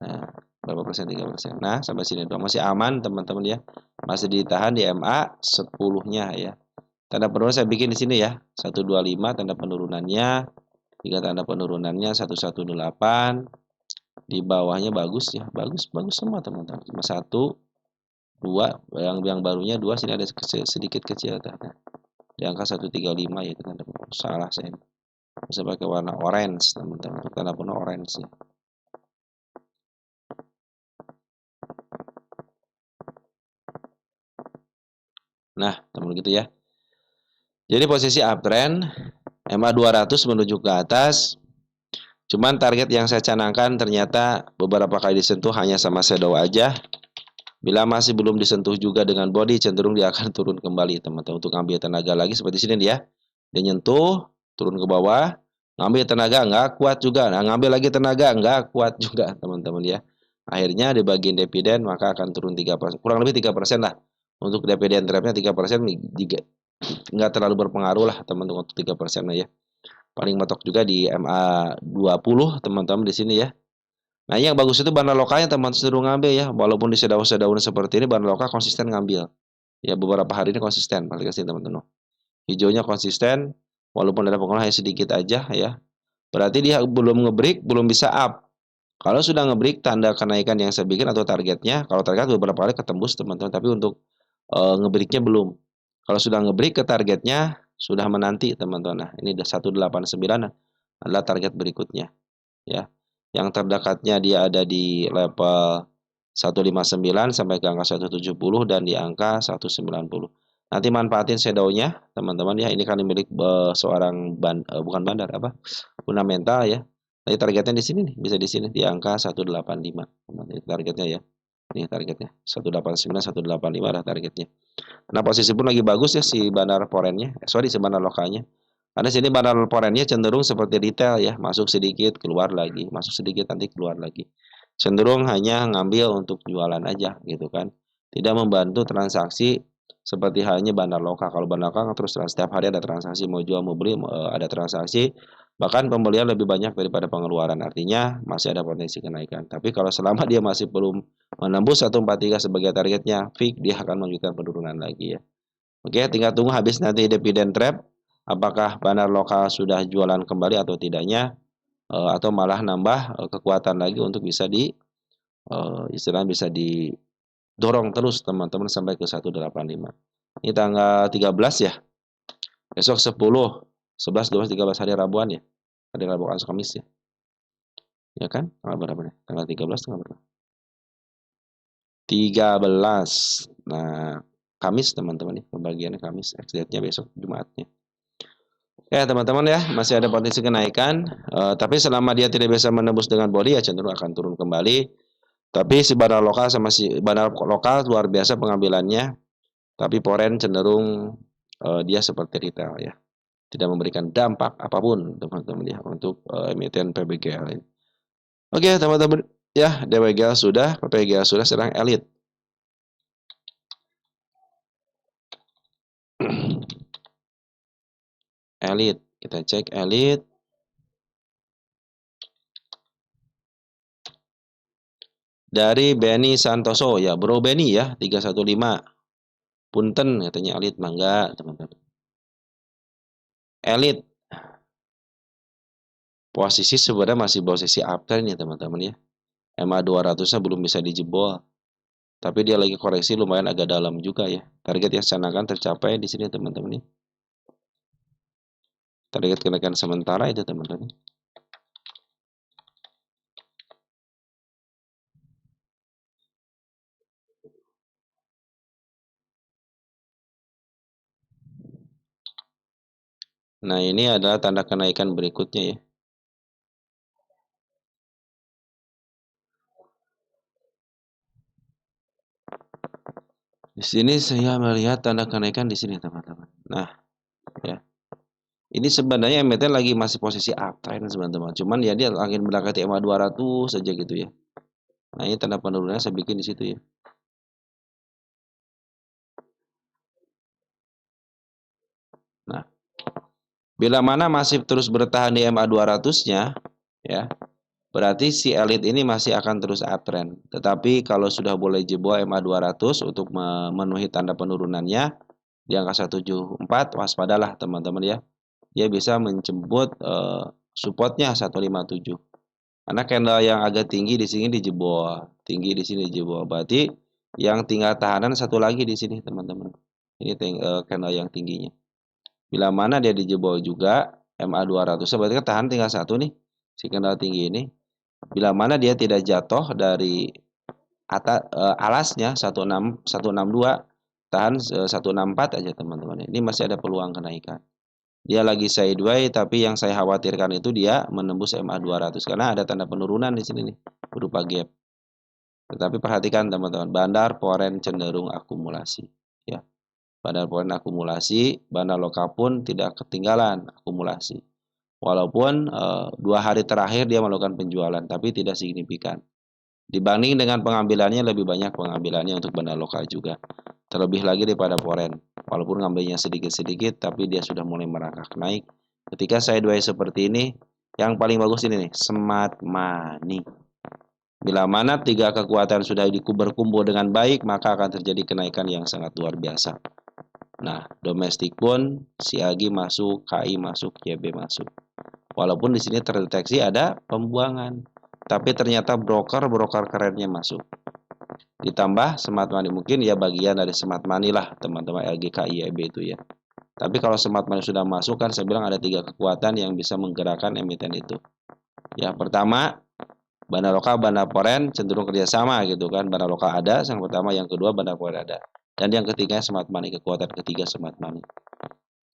Nah, berapa persen? 3%. Nah, sampai sini doang. Masih aman teman-teman ya. Masih ditahan di MA 10-nya ya. Tanda penurunan saya bikin di sini ya. 125 tanda penurunannya. 3 tanda penurunannya 118. Di bawahnya bagus ya. Bagus semua teman-teman. Cuma 1 2 yang barunya 2 sini ada sedikit kecil nah, di angka 135 ya tanda penurunan. Salah saya. Bisa pakai warna orange teman-teman. Tanda penurunan orange ya. Nah, teman gitu ya. Jadi posisi uptrend MA 200 menuju ke atas. Cuman target yang saya canangkan ternyata beberapa kali disentuh hanya sama shadow aja. Bila masih belum disentuh juga dengan body, cenderung dia akan turun kembali, teman-teman. Untuk ngambil tenaga lagi seperti sini dia. Dia nyentuh, turun ke bawah, ngambil tenaga nggak kuat juga. Nah, ngambil lagi tenaga nggak kuat juga, teman-teman ya. Akhirnya di bagian dividen maka akan turun 3%, kurang lebih 3% lah. Untuk dividen trapnya 3% nggak terlalu berpengaruh lah, teman-teman, untuk 3% ya. Paling mentok juga di MA 20, teman-teman di sini ya. Nah, yang bagus itu bandar lokalnya teman cenderung ngambil ya. Walaupun di sedaun-sedaun seperti ini bandar lokal konsisten ngambil. Ya beberapa hari ini konsisten balik ke sini teman-teman. Hijaunya konsisten walaupun ada pengulangan sedikit aja ya. Berarti dia belum ngebreak, belum bisa up. Kalau sudah ngebreak tanda kenaikan yang saya bikin atau targetnya, kalau target beberapa kali ketembus teman-teman, tapi untuk ngebreaknya belum. Kalau sudah ngebreak ke targetnya sudah menanti teman-teman. Nah, ini udah 189 adalah target berikutnya ya. Yang terdekatnya dia ada di level 159 sampai ke angka 170 dan di angka 190. Nanti manfaatin shadow-nya teman-teman ya. Ini kan milik seorang bukan bandar apa? Fundamental ya. Jadi targetnya di sini nih, bisa di sini di angka 185. Ini targetnya ya. Ini targetnya 189 185 adalah targetnya. Nah, posisi pun lagi bagus ya si bandar forennya. Si bandar lokalnya. Karena sini bandar forennya cenderung seperti retail ya, masuk sedikit, keluar lagi, masuk sedikit nanti keluar lagi. Cenderung hanya ngambil untuk jualan aja gitu kan. Tidak membantu transaksi seperti halnya bandar lokal. Kalau bandar lokal terus setiap hari ada transaksi, mau jual mau beli ada transaksi, bahkan pembelian lebih banyak daripada pengeluaran. Artinya masih ada potensi kenaikan. Tapi kalau selama dia masih belum menembus 143 sebagai targetnya, fix dia akan menunjukkan penurunan lagi ya. Oke, tinggal tunggu habis nanti dividen trap. Apakah bandar lokal sudah jualan kembali atau tidaknya, atau malah nambah kekuatan lagi untuk bisa istilahnya bisa didorong terus teman-teman sampai ke 185. Ini tanggal 13 ya. Besok 10, 11, 12, 13 hari Rabuan ya. Hari Rabu Kamis ya. Ya kan? Tanggal berapa nih? Tanggal 13 tanggal berapa? 13. Nah, Kamis teman-teman nih, pembagiannya Kamis, exit-nya besok Jumatnya. Ya teman-teman ya, masih ada potensi kenaikan, tapi selama dia tidak bisa menembus dengan body ya cenderung akan turun kembali. Tapi si bandar lokal sama si bandar lokal luar biasa pengambilannya, tapi foreign cenderung dia seperti retail ya, tidak memberikan dampak apapun teman-teman ya untuk emiten PBGL ini. Oke teman-teman ya, DWGL sudah, PBGL sudah, sekarang elit. Elit, kita cek elit. Dari Benny Santoso ya, Bro Benny ya, 315. Punten katanya elit mangga teman-teman. Elit posisi sebenarnya masih posisi uptrend ya teman-teman ya. MA 200-nya belum bisa dijebol. Tapi dia lagi koreksi lumayan agak dalam juga ya. Target yang canangkan tercapai di sini teman-teman ya. Target kenaikan sementara itu teman-teman. Nah, ini adalah tanda kenaikan berikutnya ya. Di sini saya melihat tanda kenaikan di sini teman-teman. Nah, ya. Ini sebenarnya emiten lagi masih posisi uptrend teman-teman. Cuman ya dia lagi mendekati MA 200 saja gitu ya. Nah, ini tanda penurunannya saya bikin di situ ya. Nah, bila mana masih terus bertahan di MA 200-nya ya, berarti si elit ini masih akan terus uptrend. Tetapi kalau sudah boleh jebol MA 200 untuk memenuhi tanda penurunannya di angka 174, waspadalah teman-teman ya. Dia bisa menjemput supportnya 157. Karena candle yang agak tinggi di sini dijebol, tinggi di sini dijebol. Berarti yang tinggal tahanan satu lagi di sini teman-teman. Ini candle yang tingginya. Bila mana dia dijebol juga MA 200, berarti kan tahan tinggal satu nih, si candle tinggi ini. Bila mana dia tidak jatuh dari atas alasnya 162, tahan 164 aja teman-teman. Ini masih ada peluang kenaikan. Dia lagi sideways, tapi yang saya khawatirkan itu dia menembus MA 200 karena ada tanda penurunan di sini nih berupa gap. Tetapi perhatikan teman-teman, bandar foreign cenderung akumulasi ya. Bandar foreign akumulasi, bandar lokal pun tidak ketinggalan akumulasi. Walaupun 2 hari terakhir dia melakukan penjualan tapi tidak signifikan. Dibanding dengan pengambilannya lebih banyak pengambilannya untuk bandar lokal juga. Terlebih lagi daripada foreign. Walaupun ngambilnya sedikit-sedikit tapi dia sudah mulai merangkak naik. Ketika sideways seperti ini, yang paling bagus ini nih, smart money. Bila mana 3 kekuatan sudah berkumpul dengan baik, maka akan terjadi kenaikan yang sangat luar biasa. Nah, domestik pun CAG masuk, KI masuk, YB masuk. Walaupun di sini terdeteksi ada pembuangan, tapi ternyata broker kerennya masuk. Ditambah smart money, mungkin ya bagian dari smart money lah teman-teman LG, KI, YB itu ya. Tapi kalau smart money sudah masuk kan saya bilang ada 3 kekuatan yang bisa menggerakkan emiten itu. Yang pertama, bandar lokal, bandar foreign cenderung kerjasama gitu kan. Bandar lokal ada, yang pertama, yang kedua bandar foreign ada. Dan yang ketiga smart money, kekuatan ketiga smart money.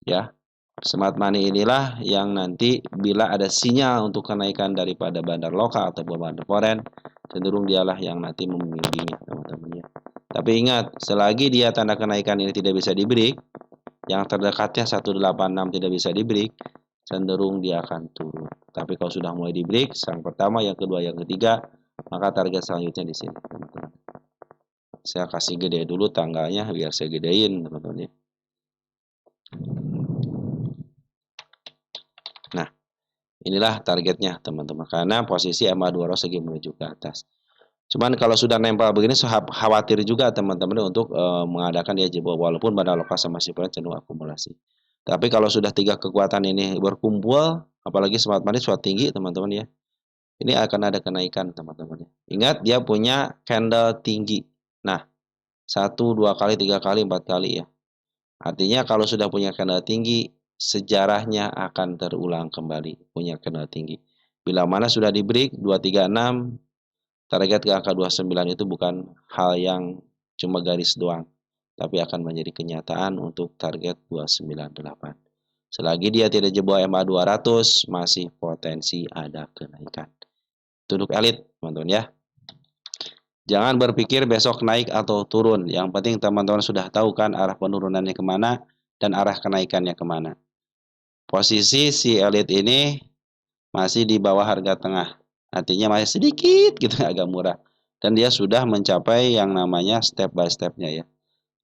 Ya, smart money inilah yang nanti bila ada sinyal untuk kenaikan daripada bandar lokal atau bandar foreign, cenderung dialah yang nanti membimbingnya teman-teman ya. Tapi ingat, selagi dia tanda kenaikan ini tidak bisa di break, yang terdekatnya 186 tidak bisa di break, cenderung dia akan turun. Tapi kalau sudah mulai di break, yang pertama, yang kedua, yang ketiga, maka target selanjutnya di sini, teman-teman. Saya kasih gede dulu tanggalnya biar saya gedein, teman-teman ya. Nah, inilah targetnya, teman-teman. Karena posisi MA 200 lagi menuju ke atas. Cuman kalau sudah nempel begini, khawatir juga teman-teman untuk mengadakan dia jebol. Walaupun bandar lokal sama sifatnya cenderung akumulasi. Tapi kalau sudah 3 kekuatan ini berkumpul, apalagi smart money sudah tinggi teman-teman ya, ini akan ada kenaikan teman-teman ya. Ingat dia punya candle tinggi. Nah, 1, 2 kali, 3 kali, 4 kali ya. Artinya kalau sudah punya candle tinggi, sejarahnya akan terulang kembali punya candle tinggi. Bila mana sudah di break 236, target ke angka 29 itu bukan hal yang cuma garis doang, tapi akan menjadi kenyataan untuk target 298. Selagi dia tidak jebol MA 200, masih potensi ada kenaikan. Untuk elit, teman-teman ya. Jangan berpikir besok naik atau turun. Yang penting teman-teman sudah tahu kan arah penurunannya kemana dan arah kenaikannya kemana. Posisi si elit ini masih di bawah harga tengah. Artinya masih sedikit gitu, agak murah. Dan dia sudah mencapai yang namanya step by step-nya ya.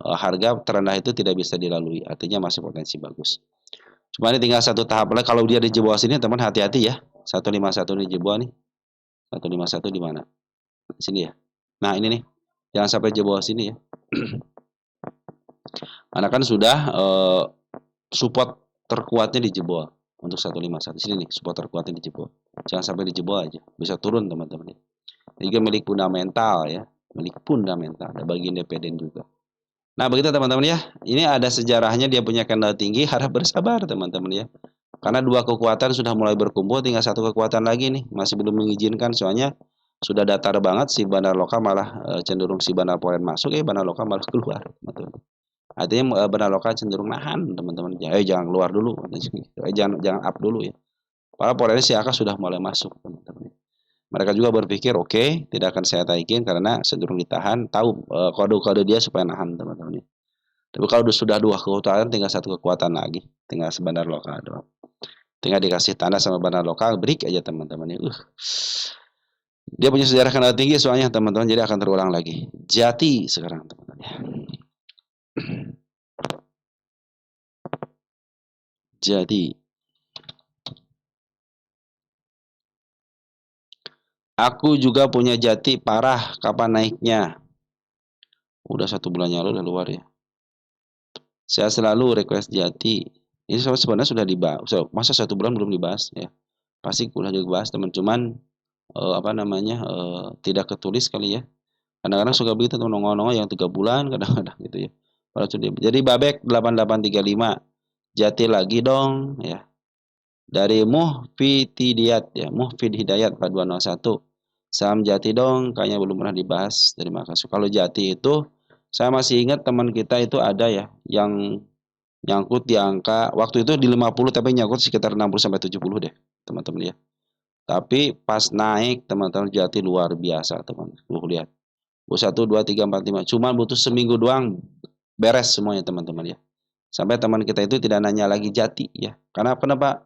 Harga terendah itu tidak bisa dilalui. Artinya masih potensi bagus. Cuma ini tinggal satu tahap lagi. Kalau dia di jebol sini, teman hati-hati ya. 151 ini jebol nih. 151 di mana? Di sini ya. Nah, ini nih. Jangan sampai jebol sini ya. Karena kan sudah support terkuatnya di jebol untuk 151. Di sini nih, support terkuatnya di jebol. Jangan sampai di jebol aja. Bisa turun, teman-teman. Ini juga milik fundamental ya. Milik fundamental. Ada bagi independen juga. Nah, begitu teman-teman ya. Ini ada sejarahnya, dia punya candle tinggi, harap bersabar teman-teman ya. Karena 2 kekuatan sudah mulai berkumpul, tinggal 1 kekuatan lagi nih, masih belum mengizinkan soalnya sudah datar banget si bandar lokal malah cenderung si bandar foreign masuk bandar lokal malah keluar, teman-teman. Artinya bandar lokal cenderung nahan, teman-teman. Jangan keluar dulu, jangan up dulu ya. Para foreign si AK sudah mulai masuk, teman-teman. Mereka juga berpikir oke, tidak akan saya taikin karena cenderung ditahan, tahu kode-kode dia supaya nahan teman-teman. Tapi kalau sudah 2 kekuatan, tinggal 1 kekuatan lagi, tinggal sebandar lokal doang. Tinggal dikasih tanda sama bandar lokal, break aja teman-teman. Dia punya sejarah kenal tinggi soalnya teman-teman, jadi akan terulang lagi. Jati sekarang teman-teman. Jadi aku juga punya Jati parah, kapan naiknya? Udah 1 bulan yang lalu udah luar ya. Saya selalu request Jati. Ini sebenarnya sudah dibahas. Masa 1 bulan belum dibahas ya? Pasti udah dibahas teman. Cuman tidak ketulis kali ya. Kadang-kadang suka begitu teman, nongol-nongol yang 3 bulan kadang-kadang gitu ya. Jadi Babek 8835 Jati lagi dong ya. Dari Muhfid Hidayat ya, Muhfid Hidayat 4201. Saham Jati dong, kayaknya belum pernah dibahas. Terima kasih. Kalau Jati itu Saya masih ingat teman kita itu ada ya yang nyangkut di angka waktu itu di 50 tapi nyangkut sekitar 60 sampai 70 deh, teman-teman ya. Tapi pas naik teman-teman Jati luar biasa, teman. Tuh lihat. 1 2 3 4 5. Cuma butuh seminggu doang beres semuanya, teman-teman ya. Sampai teman kita itu tidak nanya lagi Jati ya. Karena kenapa?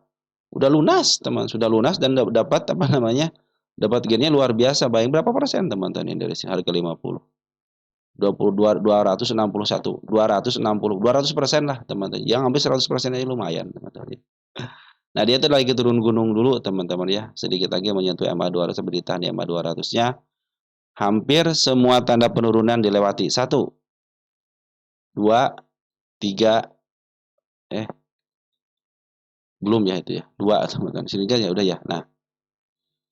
Udah lunas, teman. Sudah lunas dan dapat apa namanya? Dapat gainnya luar biasa. Bayang berapa persen, teman-teman, ini dari harga 50. 22 261 260 200% lah, teman-teman. Yang hampir 100% aja lumayan, teman-teman. Nah, dia tuh lagi turun gunung dulu, teman-teman ya. Sedikit lagi menyentuh MA 200, bertahan di MA 200-nya. Hampir semua tanda penurunan dilewati. 1, 2, 3, belum ya itu ya. 2, teman-teman. Sini kan ya udah ya. Nah,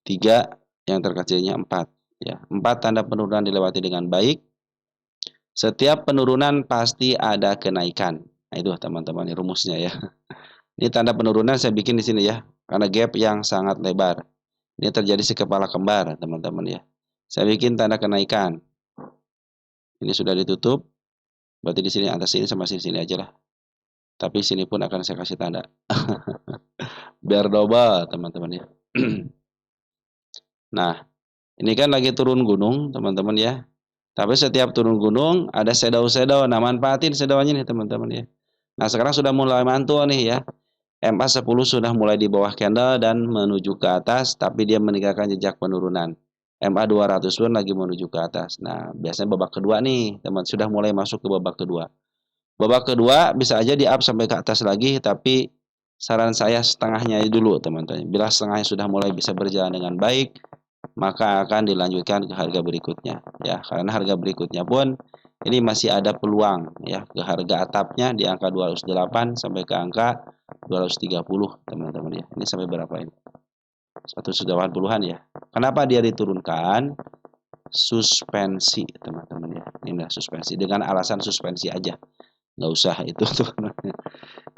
3 yang terkecilnya 4 ya. 4 tanda penurunan dilewati dengan baik. Setiap penurunan pasti ada kenaikan. Nah, itu teman-teman rumusnya ya. Ini tanda penurunan saya bikin di sini ya, karena gap yang sangat lebar. Ini terjadi sekepala kembar, teman-teman ya. Saya bikin tanda kenaikan. Ini sudah ditutup, berarti di sini atas sini sama sini aja lah. Tapi sini pun akan saya kasih tanda. Biar double, teman-teman ya. Nah, ini kan lagi turun gunung, teman-teman ya. Tapi setiap turun gunung ada shadow-shadow. Nah, manfaatin shadownya nih, teman-teman ya. Nah, sekarang sudah mulai mantul nih ya. MA 10 sudah mulai di bawah candle dan menuju ke atas, tapi dia meninggalkan jejak penurunan. MA 200 pun lagi menuju ke atas. Nah, biasanya babak kedua nih, teman, sudah mulai masuk ke babak kedua. Babak kedua bisa aja di up sampai ke atas lagi, tapi saran saya setengahnya dulu, teman-teman. Bila setengahnya sudah mulai bisa berjalan dengan baik, maka akan dilanjutkan ke harga berikutnya ya, karena harga berikutnya pun ini masih ada peluang ya, ke harga atapnya di angka 208 sampai ke angka 230, teman-teman ya. Ini sampai berapa ini? 180-an ya. Kenapa dia diturunkan? Suspensi, teman-teman ya. Ini adalah suspensi dengan alasan suspensi aja. Nggak usah itu tuh.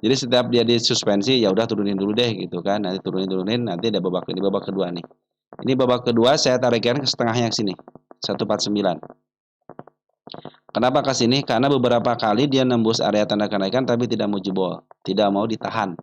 Jadi setiap dia disuspensi ya udah turunin dulu deh gitu kan. Nanti turunin nanti ada babak ini, babak kedua nih. Ini babak kedua saya tarikkan ke setengahnya yang sini. 149. Kenapa ke sini? Karena beberapa kali dia nembus area tanda kenaikan tapi tidak mau jebol, tidak mau ditahan.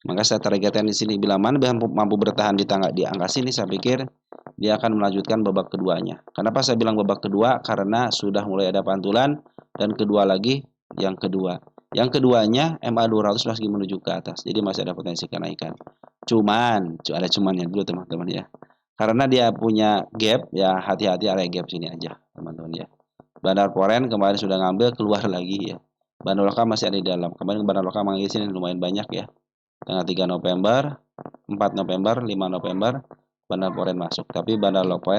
Maka saya targetkan di sini. Bila mana mampu bertahan di angka sini, saya pikir dia akan melanjutkan babak keduanya. Kenapa saya bilang babak kedua? Karena sudah mulai ada pantulan dan kedua lagi yang kedua. Yang keduanya MA 200 masih menuju ke atas. Jadi masih ada potensi kenaikan. Cuman, ada cumannya dulu, teman-teman ya. Karena dia punya gap, ya hati-hati area gap sini aja, teman-teman ya. Bandar Poren kemarin sudah ngambil, keluar lagi ya. Bandar Loka masih ada di dalam. Kemarin Bandar Loka manggil sini lumayan banyak ya. Tanggal 3 November, 4 November, 5 November, Bandar Poren masuk. Tapi Bandar Loka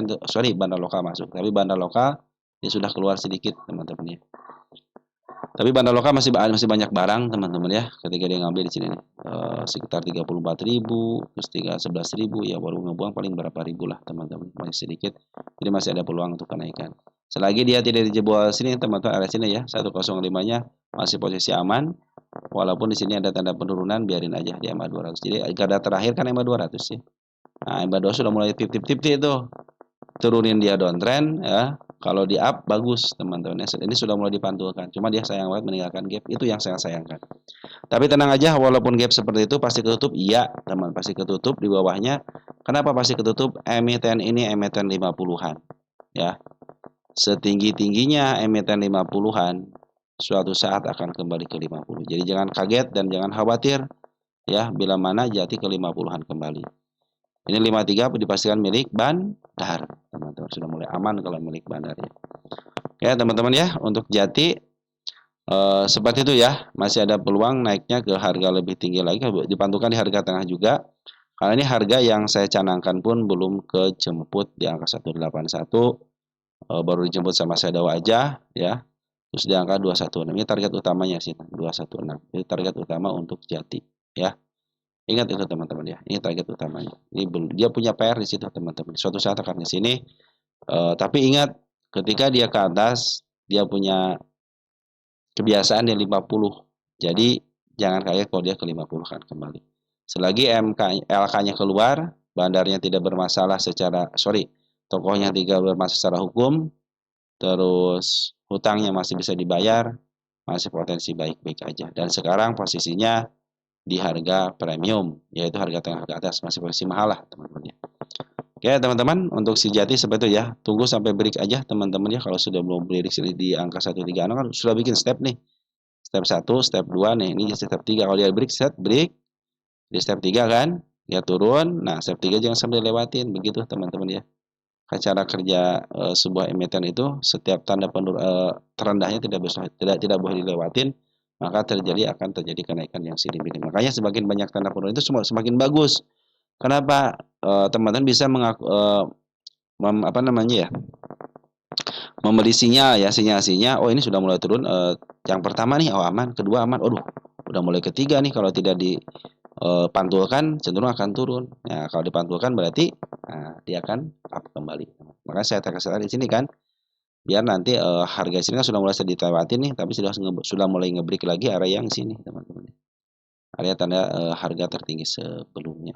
masuk. Tapi Bandar Loka dia sudah keluar sedikit, teman-teman ya. Tapi Bandar Loka masih banyak barang, teman-teman ya. Ketika dia ngambil di sini nih. Sekitar 34.000, terus 11.000 ya, baru ngebuang paling berapa ribu lah, teman-teman. Masih sedikit. Jadi masih ada peluang untuk kenaikan. Selagi dia tidak dijebol sini, teman-teman, area sini ya, 105-nya masih posisi aman. Walaupun di sini ada tanda penurunan, biarin aja di MA 200. Jadi garda terakhir kan MA 200 ya. Nah, MA 200 sudah mulai tip-tip itu. Turunin dia downtrend ya. Kalau di up bagus, teman-teman. Ini sudah mulai dipantulkan. Cuma dia sayang banget meninggalkan gap. Itu yang saya sayangkan. Tapi tenang aja, walaupun gap seperti itu pasti ketutup. Iya, teman, pasti ketutup di bawahnya. Kenapa pasti ketutup? Emiten ini emiten 50-an. Ya. Setinggi-tingginya emiten 50-an, suatu saat akan kembali ke 50. Jadi jangan kaget dan jangan khawatir ya bila mana Jati ke 50-an kembali. Ini 53 dipastikan milik Bandar. Teman-teman sudah mulai aman kalau milik Bandar ya. Oke, teman-teman ya, untuk Jati seperti itu ya, masih ada peluang naiknya ke harga lebih tinggi lagi, dipantulkan di harga tengah juga. Karena ini harga yang saya canangkan pun belum kejemput di angka 181, baru dijemput sama Shadow aja ya. Terus di angka 216. Ini target utamanya sih, 216. Ini target utama untuk Jati ya. Ingat itu, teman-teman ya. Ini target utamanya. Ini dia punya PR di situ, teman-teman. Suatu saat akan ke sini. Tapi ingat, ketika dia ke atas, dia punya kebiasaan yang 50. Jadi jangan kaget kalau dia ke 50 kan kembali. Selagi LK-nya keluar, bandarnya tidak bermasalah tokohnya tidak bermasalah secara hukum, terus hutangnya masih bisa dibayar, masih potensi baik-baik aja. Dan sekarang posisinya di harga premium, yaitu harga tengah ke atas, masih posisi mahal lah teman-teman ya. Oke teman-teman, untuk si Jati seperti itu ya. Tunggu sampai break aja teman-teman ya. Kalau sudah belum break di angka 136 kan sudah bikin step nih. Step 1, step 2 nih. Ini step 3. Kalau dia break, set break. Di step 3 kan, dia turun. Nah, step 3 jangan sampai lewatin. Begitu teman-teman ya. Cara kerja sebuah emiten itu setiap tanda terendahnya tidak boleh dilewatin, maka akan terjadi kenaikan yang signifikan. Makanya semakin banyak tanda penurunan itu semakin bagus. Kenapa? Teman-teman bisa apa namanya ya, memberi sinyal ya, sinyal oh ini sudah mulai turun, yang pertama nih oh aman, kedua aman, aduh udah mulai ketiga nih, kalau tidak dipantulkan cenderung akan turun. Nah, kalau dipantulkan berarti dia akan up kembali. Makanya saya kasih di sini kan, biar nanti harga sini kan sudah mulai ditewatin nih, tapi sudah mulai ngebreak lagi area yang sini teman-teman. Area tanda harga tertinggi sebelumnya.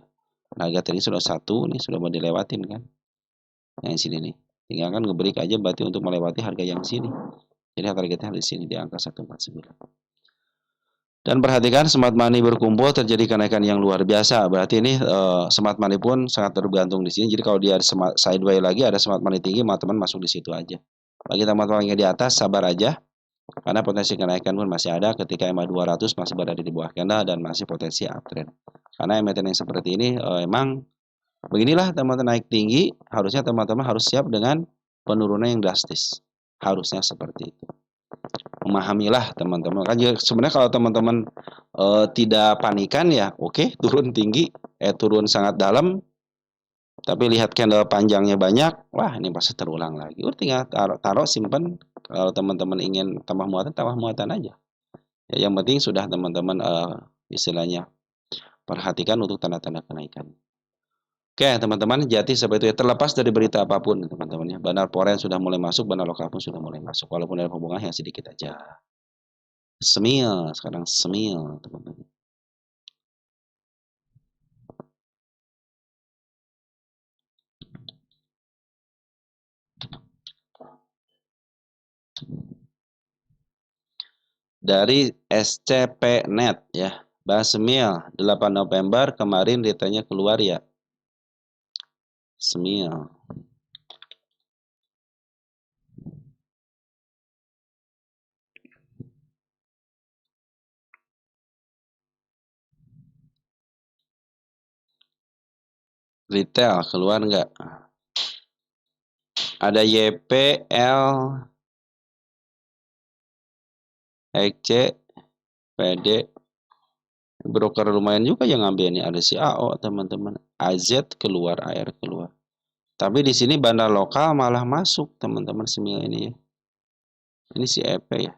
Harga tertinggi sudah 1 nih, sudah mau dilewatin kan. Yang sini nih. Tinggal kan ngebreak aja berarti untuk melewati harga yang sini. Jadi targetnya di sini di angka 149. Dan perhatikan smart money berkumpul terjadi kenaikan yang luar biasa. Berarti ini smart money pun sangat tergantung di sini. Jadi kalau dia sideways lagi ada smart money tinggi, teman-teman masuk di situ aja. Bagi teman-teman yang di atas sabar aja. Karena potensi kenaikan pun masih ada ketika EMA 200 masih berada di bawah candle dan masih potensi uptrend. Karena emiten yang seperti ini emang beginilah teman-teman, naik tinggi, harusnya teman-teman harus siap dengan penurunan yang drastis. Harusnya seperti itu. Memahamilah teman-teman. Kan sebenarnya kalau teman-teman tidak panikan ya oke, turun tinggi, turun sangat dalam, tapi lihat candle panjangnya banyak, wah ini pasti terulang lagi. Udah tinggal taruh simpan. Kalau teman-teman ingin tambah muatan aja. Ya, yang penting sudah teman-teman istilahnya perhatikan untuk tanda-tanda kenaikan. Oke teman-teman, Jati seperti itu ya. Terlepas dari berita apapun teman-teman ya. Bandar Poren sudah mulai masuk, Bandar Lokal pun sudah mulai masuk. Walaupun ada hubungan yang sedikit aja. Semil, sekarang semil teman-teman. Dari SCP.net ya. Semil 8 November kemarin datanya keluar ya. Semil. Retail keluar nggak? Ada YPL, XC, PD, broker lumayan juga yang ngambil ini. Ada si AO teman-teman, AZ keluar, AR keluar. Tapi di sini bandar lokal malah masuk teman-teman semil ini ya. Ini si EP ya.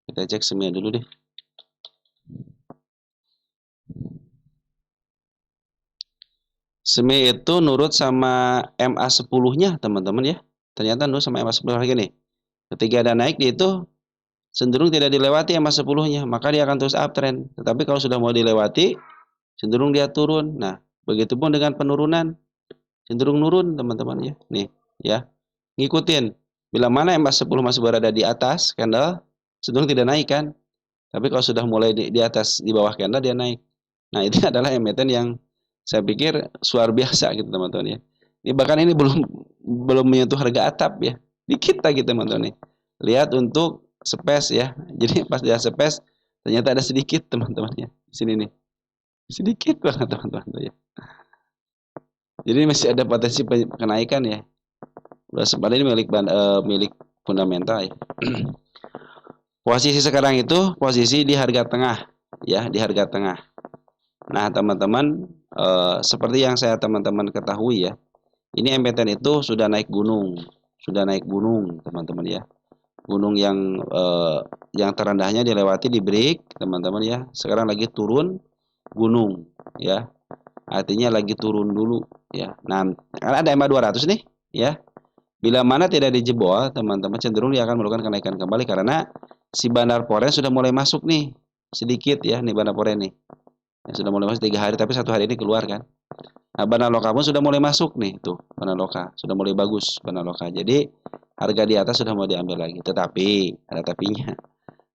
Kita cek semil dulu deh. Semil itu nurut sama MA10-nya teman-teman ya. Ternyata nurut sama MA10 lagi nih. Ketika ada naik dia itu cenderung tidak dilewati MA10-nya, maka dia akan terus uptrend. Tetapi kalau sudah mau dilewati, cenderung dia turun. Nah, begitupun dengan penurunan, cenderung nurun teman-teman ya. Nih, ya. Ngikutin. Bila mana MA10 masih berada di atas candle, cenderung tidak naik kan. Tapi kalau sudah mulai di atas, di bawah candle dia naik. Nah, itu adalah emiten yang saya pikir luar biasa gitu teman-teman ya. Ini bahkan ini belum menyentuh harga atap ya. Dikit lagi teman-teman nih. Lihat untuk space ya. Jadi pas dia space ternyata ada sedikit teman-teman ya. Di sini nih. Sedikit banget teman-teman ya. Jadi masih ada potensi kenaikan ya. Udah sempat ini milik fundamental ya. Posisi sekarang itu posisi di harga tengah ya, di harga tengah. Nah, teman-teman seperti yang saya teman-teman ketahui ya. Ini emiten itu sudah naik gunung, teman-teman ya. Gunung yang terendahnya dilewati di break, teman-teman ya. Sekarang lagi turun gunung ya. Artinya lagi turun dulu ya. Nah, karena ada EMA 200 nih ya. Bila mana tidak dijebol, teman-teman cenderung dia akan melakukan kenaikan kembali karena si Bandar Poren sudah mulai masuk nih. Sedikit ya nih Bandar Poren nih. Yang sudah mulai masuk 3 hari tapi 1 hari ini keluar kan. Nah, Bandar Lokal pun sudah mulai masuk nih tuh, Bandar Lokal. Sudah mulai bagus Bandar Lokal. Jadi harga di atas sudah mau diambil lagi. Tetapi, ada tapinya.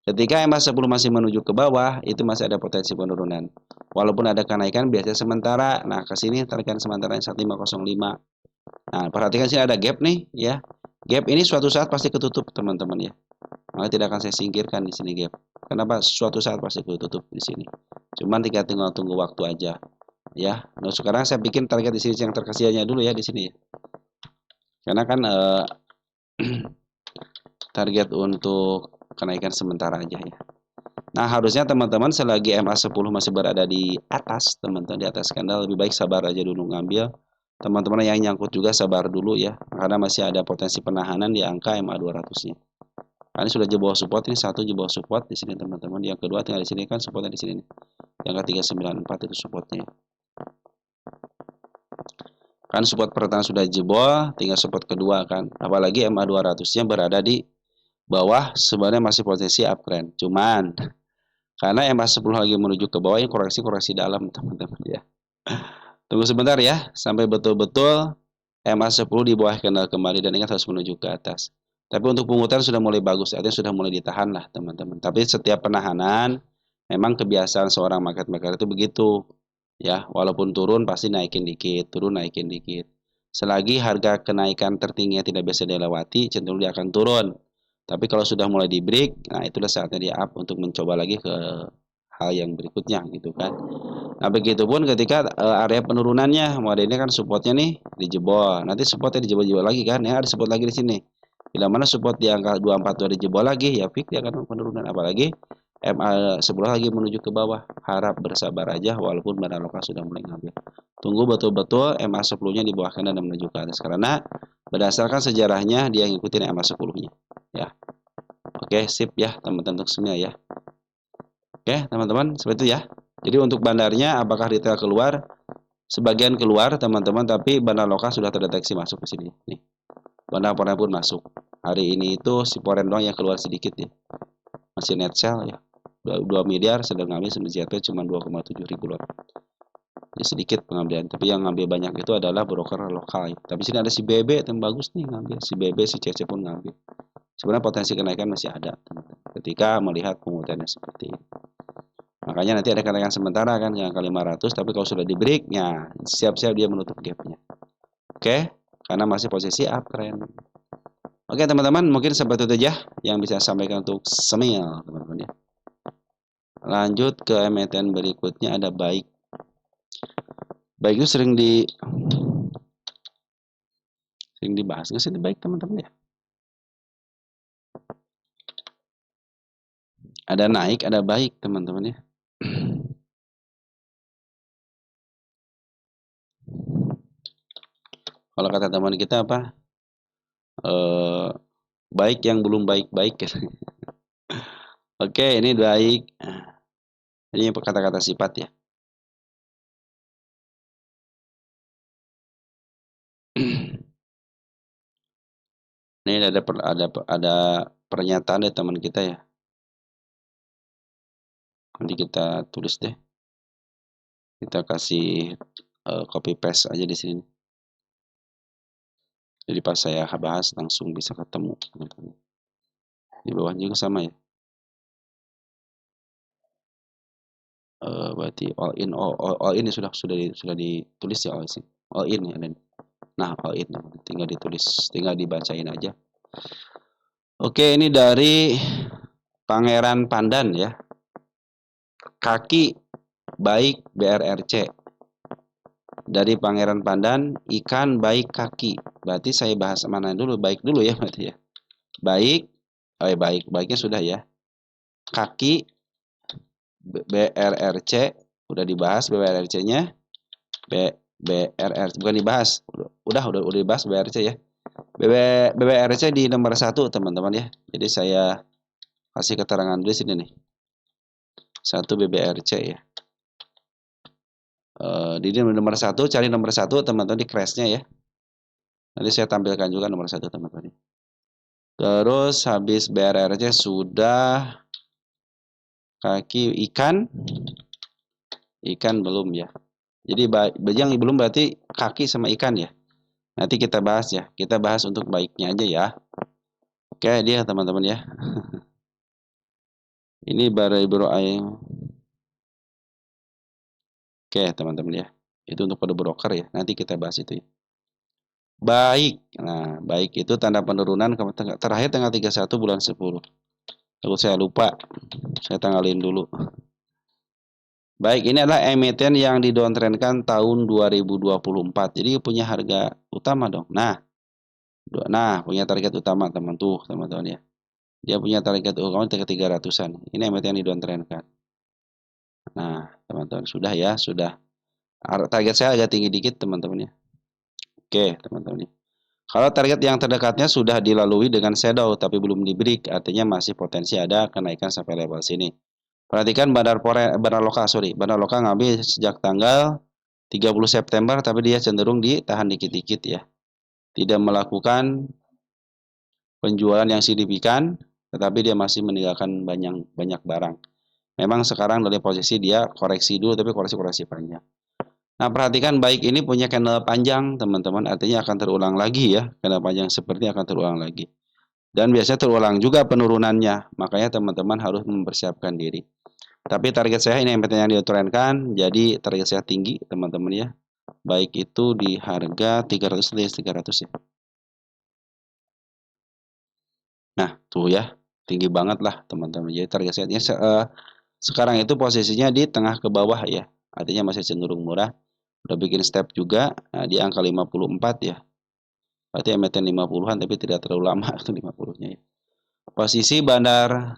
Ketika MA10 masih menuju ke bawah, itu masih ada potensi penurunan. Walaupun ada kenaikan, biasanya sementara. Nah, ke sini tarikan sementara 1505. Nah, perhatikan sini ada gap nih, ya. Gap ini suatu saat pasti ketutup, teman-teman ya. Maka tidak akan saya singkirkan di sini gap. Kenapa? Suatu saat pasti ketutup di sini. Cuman tinggal tunggu waktu aja, ya. Nah, sekarang saya bikin target di sini yang terkecilnya dulu ya di sini ya. Karena kan target untuk kenaikan sementara aja ya. Nah, harusnya teman-teman selagi MA10 masih berada di atas, teman-teman di atas skandal, lebih baik sabar aja dulu ngambil. Teman-teman yang nyangkut juga sabar dulu ya, karena masih ada potensi penahanan di angka MA200-nya. Ini sudah jebol support, ini satu jebol support di sini teman-teman. Yang kedua tinggal di sini kan supportnya di sini nih. Yang ke-394 itu supportnya. Kan support pertama sudah jebol, tinggal support kedua kan. Apalagi MA200-nya berada di bawah, sebenarnya masih potensi uptrend. Cuman karena MA10 lagi menuju ke bawah, ini koreksi dalam teman-teman ya. Tunggu sebentar ya, sampai betul-betul MA10 di bawah candle kembali dan ingat harus menuju ke atas. Tapi untuk pungutan sudah mulai bagus, artinya sudah mulai ditahan lah teman-teman. Tapi setiap penahanan, memang kebiasaan seorang market maker itu begitu. Ya, walaupun turun pasti naikin dikit, turun naikin dikit. Selagi harga kenaikan tertingginya tidak bisa dilewati, cenderung dia akan turun. Tapi kalau sudah mulai di break, nah itulah saatnya dia up untuk mencoba lagi ke hal yang berikutnya gitu kan. Nah, begitupun ketika area penurunannya, model ini kan supportnya nih dijebol. Nanti supportnya dijebol-jebol lagi kan, ya ada support lagi di sini. Bila mana support di angka 242 dijebol lagi, ya fix dia akan penurunan. Apalagi MA10 lagi menuju ke bawah. Harap bersabar aja walaupun badan lokal sudah mulai ngambil. Tunggu betul-betul MA10-nya di bawah kanan dan menuju ke atas. Karena berdasarkan sejarahnya dia ngikutin MA10-nya. Ya. Oke, sip ya teman-teman semua ya. Oke, teman-teman, seperti itu ya. Jadi untuk bandarnya apakah retail keluar? Sebagian keluar, teman-teman, tapi bandar lokal sudah terdeteksi masuk ke sini. Nih. Bandar Poren pun masuk. Hari ini itu si Poren doang yang keluar sedikit ya. Masih net sell ya. 2 miliar sedang ngambil JP cuma 2,7 ribu lot. Jadi sedikit pengambilan, tapi yang ngambil banyak itu adalah broker lokal ya. Tapi sini ada si BB yang bagus nih ngambil. Si BB, si CC pun ngambil. Sebenarnya potensi kenaikan masih ada, teman-teman. Ketika melihat penguatannya seperti ini. Makanya nanti ada kenaikan sementara kan yang ke 500, tapi kalau sudah di break, ya siap-siap dia menutup gapnya. Oke, karena masih posisi uptrend. Oke teman-teman, mungkin seperti itu aja yang bisa saya sampaikan untuk semil teman-teman ya. Lanjut ke emiten berikutnya ada baik. Baik itu sering dibahas nggak sih baik teman-teman ya? Ada naik, ada baik teman-teman ya. Kalau kata teman kita apa? Baik yang belum baik-baik. Oke, ini baik. Ini kata-kata sifat ya. Ini ada pernyataan dari teman kita ya. Nanti kita tulis deh. Kita kasih copy paste aja di sini. Jadi pas saya bahas langsung bisa ketemu. Di bawah juga sama ya. Berarti all in sudah ditulis ya all in ya. Nah all in tinggal ditulis, tinggal dibacain aja. Oke, ini dari Pangeran Pandan ya. Kaki baik BRRC. Dari Pangeran Pandan, ikan baik kaki. Berarti saya bahas mana dulu? Baik dulu ya berarti ya. Baik, baiknya sudah ya. Kaki BRRC udah dibahas BRRC-nya. BRRC bukan dibahas. Udah dibahas BRRC ya. BRRC di nomor 1 teman-teman ya. Jadi saya kasih keterangan dulu sini nih. 1 BBRC ya. Di nomor 1 cari nomor 1 teman-teman di crashnya ya. Nanti saya tampilkan juga nomor 1 teman-teman. Terus habis BRRC sudah kaki ikan belum ya. Jadi yang belum berarti kaki sama ikan ya. Nanti kita bahas ya. Kita bahas untuk baiknya aja ya. Oke, dia teman-teman ya. Ini baru bro Oke, teman-teman ya. Itu untuk kode broker ya. Nanti kita bahas itu ya. Baik. Nah, baik itu tanda penurunan terakhir tanggal 31 bulan 10. Kalau saya lupa, saya tanggalin dulu. Baik, ini adalah emiten yang didowntrendkan tahun 2024. Jadi punya harga utama dong. Nah, punya target utama teman-teman ya. Dia punya target utama ke 300-an. Ini emiten yang didowntrendkan. Nah, teman-teman sudah ya, sudah. Target saya agak tinggi dikit teman-teman ya. Oke, teman-teman. Kalau target yang terdekatnya sudah dilalui dengan shadow tapi belum di break, artinya masih potensi ada kenaikan sampai level sini. Perhatikan Bandar Loka ngambil sejak tanggal 30 September tapi dia cenderung ditahan dikit-dikit ya. Tidak melakukan penjualan yang signifikan, tetapi dia masih meninggalkan banyak banyak barang. Memang sekarang dari posisi dia koreksi dulu tapi koreksi panjang. Nah, perhatikan baik ini punya candle panjang, teman-teman, artinya akan terulang lagi ya. Candle panjang seperti akan terulang lagi. Dan biasanya terulang juga penurunannya, makanya teman-teman harus mempersiapkan diri. Tapi target saya ini emiten yang diturunkan, jadi target saya tinggi, teman-teman ya. Baik itu di harga 300 ya. Nah, tuh ya, tinggi banget lah, teman-teman. Jadi target saya sekarang itu posisinya di tengah ke bawah ya. Artinya masih cenderung murah. Udah bikin step juga di angka 54 ya. Berarti emiten 50-an tapi tidak terlalu lama itu 50-nya ya. Posisi Bandar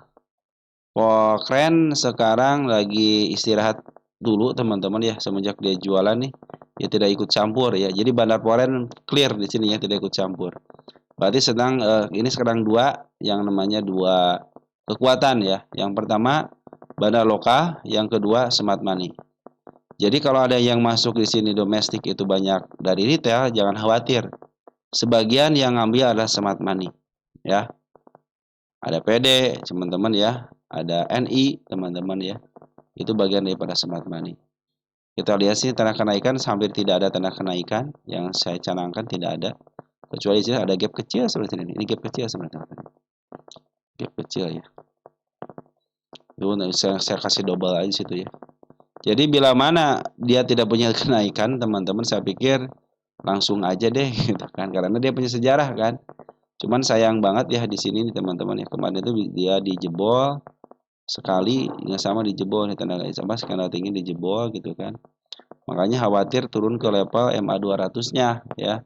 Pokren sekarang lagi istirahat dulu teman-teman ya semenjak dia jualan nih. Dia tidak ikut campur ya. Jadi Bandar Pokren clear di sini ya tidak ikut campur. Berarti ini sekarang yang namanya dua kekuatan ya. Yang pertama Bandar Loka, yang kedua Smart Money. Jadi kalau ada yang masuk di sini domestik itu banyak dari retail, jangan khawatir. Sebagian yang ngambil adalah Smart Money ya. Ada PD, teman-teman ya. Ada NI, teman-teman ya. Itu bagian daripada Smart Money. Kita lihat sih tanda kenaikan hampir tidak ada tanda kenaikan yang saya canangkan tidak ada. Kecuali sini ada gap kecil seperti ini. Ini gap kecil sebenarnya. Gap kecil ya. Dulu saya kasih double aja situ ya. Jadi bila mana dia tidak punya kenaikan, teman-teman saya pikir langsung aja deh gitu kan karena dia punya sejarah kan. Cuman sayang banget ya di sini nih teman-teman ya. Kemarin itu dia dijebol sekali nggak sama dijebol nih tenaga sama skandal tinggi dijebol gitu kan. Makanya khawatir turun ke level MA 200-nya ya.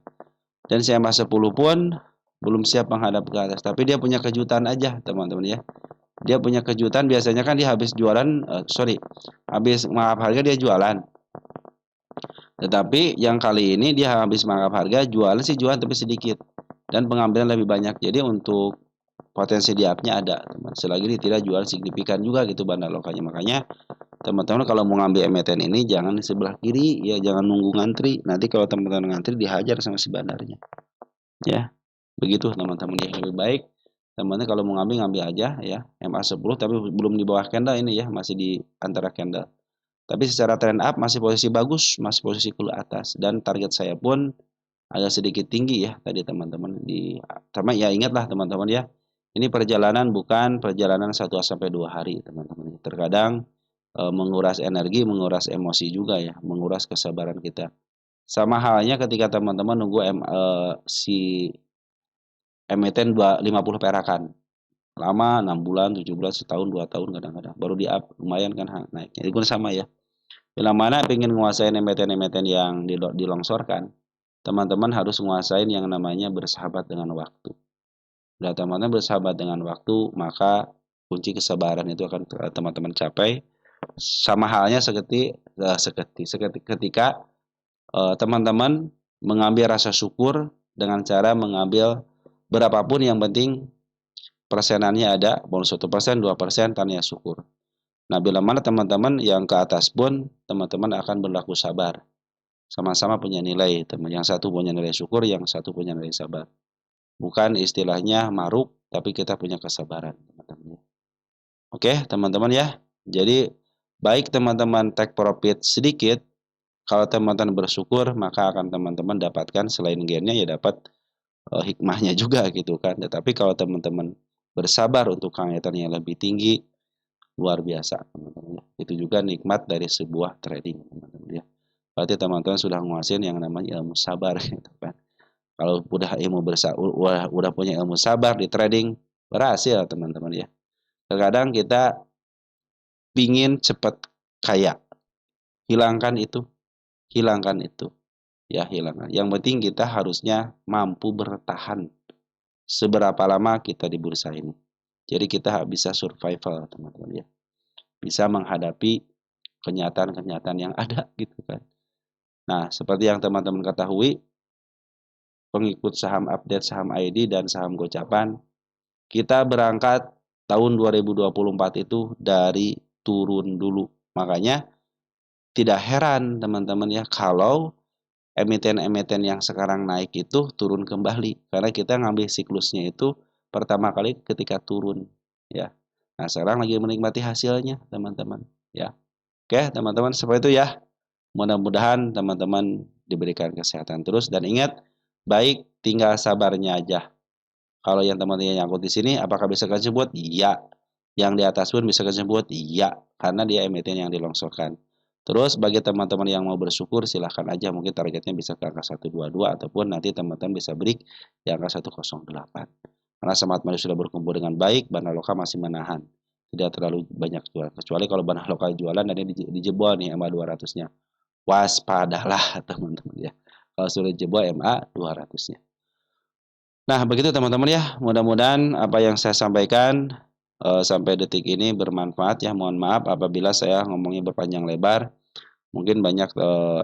Dan CMA 10 pun belum siap menghadap ke atas, tapi dia punya kejutan aja teman-teman ya. Dia punya kejutan biasanya kan dia habis jualan habis mangap harga dia jualan. Tetapi yang kali ini dia habis mangap harga jualan sih jualan tapi sedikit dan pengambilan lebih banyak. Jadi untuk potensi di up-nya ada, teman. Selagi dia tidak jual signifikan juga gitu bandar lokalnya. Makanya teman-teman kalau mau ngambil emiten ini jangan di sebelah kiri ya, jangan nunggu ngantri. Nanti kalau teman-teman ngantri dihajar sama si bandarnya. Ya. Begitu teman-teman ya. Lebih baik teman-teman kalau mau ngambil ngambil aja ya. MA10 tapi belum di bawah candle ini ya, masih di antara candle. Tapi secara trend up masih posisi bagus, masih posisi ke atas dan target saya pun agak sedikit tinggi ya tadi teman-teman sama ya ingatlah teman-teman ya. Ini perjalanan bukan perjalanan 1 sampai 2 hari teman-teman. Terkadang menguras energi, menguras emosi juga ya, menguras kesabaran kita. Sama halnya ketika teman-teman nunggu si emiten 50 perakan. Lama 6 bulan, 7 bulan, setahun, 2 tahun kadang-kadang. Baru di up lumayan kan naiknya. Itu sama ya. Bila mana ingin menguasain emiten-emiten yang dilongsorkan, teman-teman harus menguasain yang namanya bersahabat dengan waktu. Bila teman-teman bersahabat dengan waktu, maka kunci kesabaran itu akan teman-teman capai. Sama halnya ketika teman-teman mengambil rasa syukur dengan cara mengambil berapapun yang penting persenannya ada, bonus 1%, 2%, tanya syukur. Nah, bila mana teman-teman yang ke atas pun, teman-teman akan berlaku sabar. Sama-sama punya nilai, teman. Yang satu punya nilai syukur, yang satu punya nilai sabar. Bukan istilahnya maruk, tapi kita punya kesabaran, teman-teman. Oke, teman-teman ya. Jadi, baik teman-teman take profit sedikit, kalau teman-teman bersyukur, maka akan teman-teman dapatkan selain gainnya ya dapat hikmahnya juga gitu kan. Tetapi kalau teman-teman bersabar untuk kenaikan yang lebih tinggi, luar biasa teman-teman ya. Itu juga nikmat dari sebuah trading teman-teman ya. Berarti teman-teman sudah menguasai yang namanya ilmu sabar gitu kan. Kalau udah punya ilmu sabar di trading, berhasil teman-teman ya. Terkadang kita pingin cepat kaya, hilangkan itu, hilangkan itu, ya hilangkan. Yang penting kita harusnya mampu bertahan seberapa lama kita di bursa ini. Jadi kita bisa survival teman-teman ya, bisa menghadapi kenyataan-kenyataan yang ada gitu kan. Nah, seperti yang teman-teman ketahui, pengikut saham update saham ID dan saham gocapan, kita berangkat tahun 2024 itu dari turun dulu. Makanya tidak heran teman-teman ya kalau emiten-emiten yang sekarang naik itu turun kembali karena kita ngambil siklusnya itu pertama kali ketika turun ya. Nah, sekarang lagi menikmati hasilnya teman-teman ya. Oke, teman-teman seperti itu ya. Mudah-mudahan teman-teman diberikan kesehatan terus dan ingat, baik tinggal sabarnya aja. Kalau yang teman-teman yang nyangkut di sini apakah bisa kejebot? Iya. Yang di atas pun bisa kejebot? Iya, karena dia emiten yang dilongsorkan. Terus bagi teman-teman yang mau bersyukur silahkan aja, mungkin targetnya bisa ke angka 122 ataupun nanti teman-teman bisa break di angka 108. Karena Smart Money sudah berkumpul dengan baik, Banaloka masih menahan. Tidak terlalu banyak jual. Kecuali kalau Banaloka jualan dan ini dijebol nih MA 200-nya. Waspadalah teman-teman ya. Kalau sudah jebol MA 200-nya. Nah, begitu teman-teman ya. Mudah-mudahan apa yang saya sampaikan sampai detik ini bermanfaat ya. Mohon maaf apabila saya ngomongnya berpanjang lebar. Mungkin banyak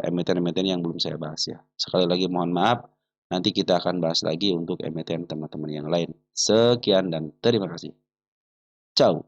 emiten-emiten yang belum saya bahas ya. Sekali lagi mohon maaf. Nanti kita akan bahas lagi untuk emiten teman-teman yang lain. Sekian dan terima kasih. Ciao.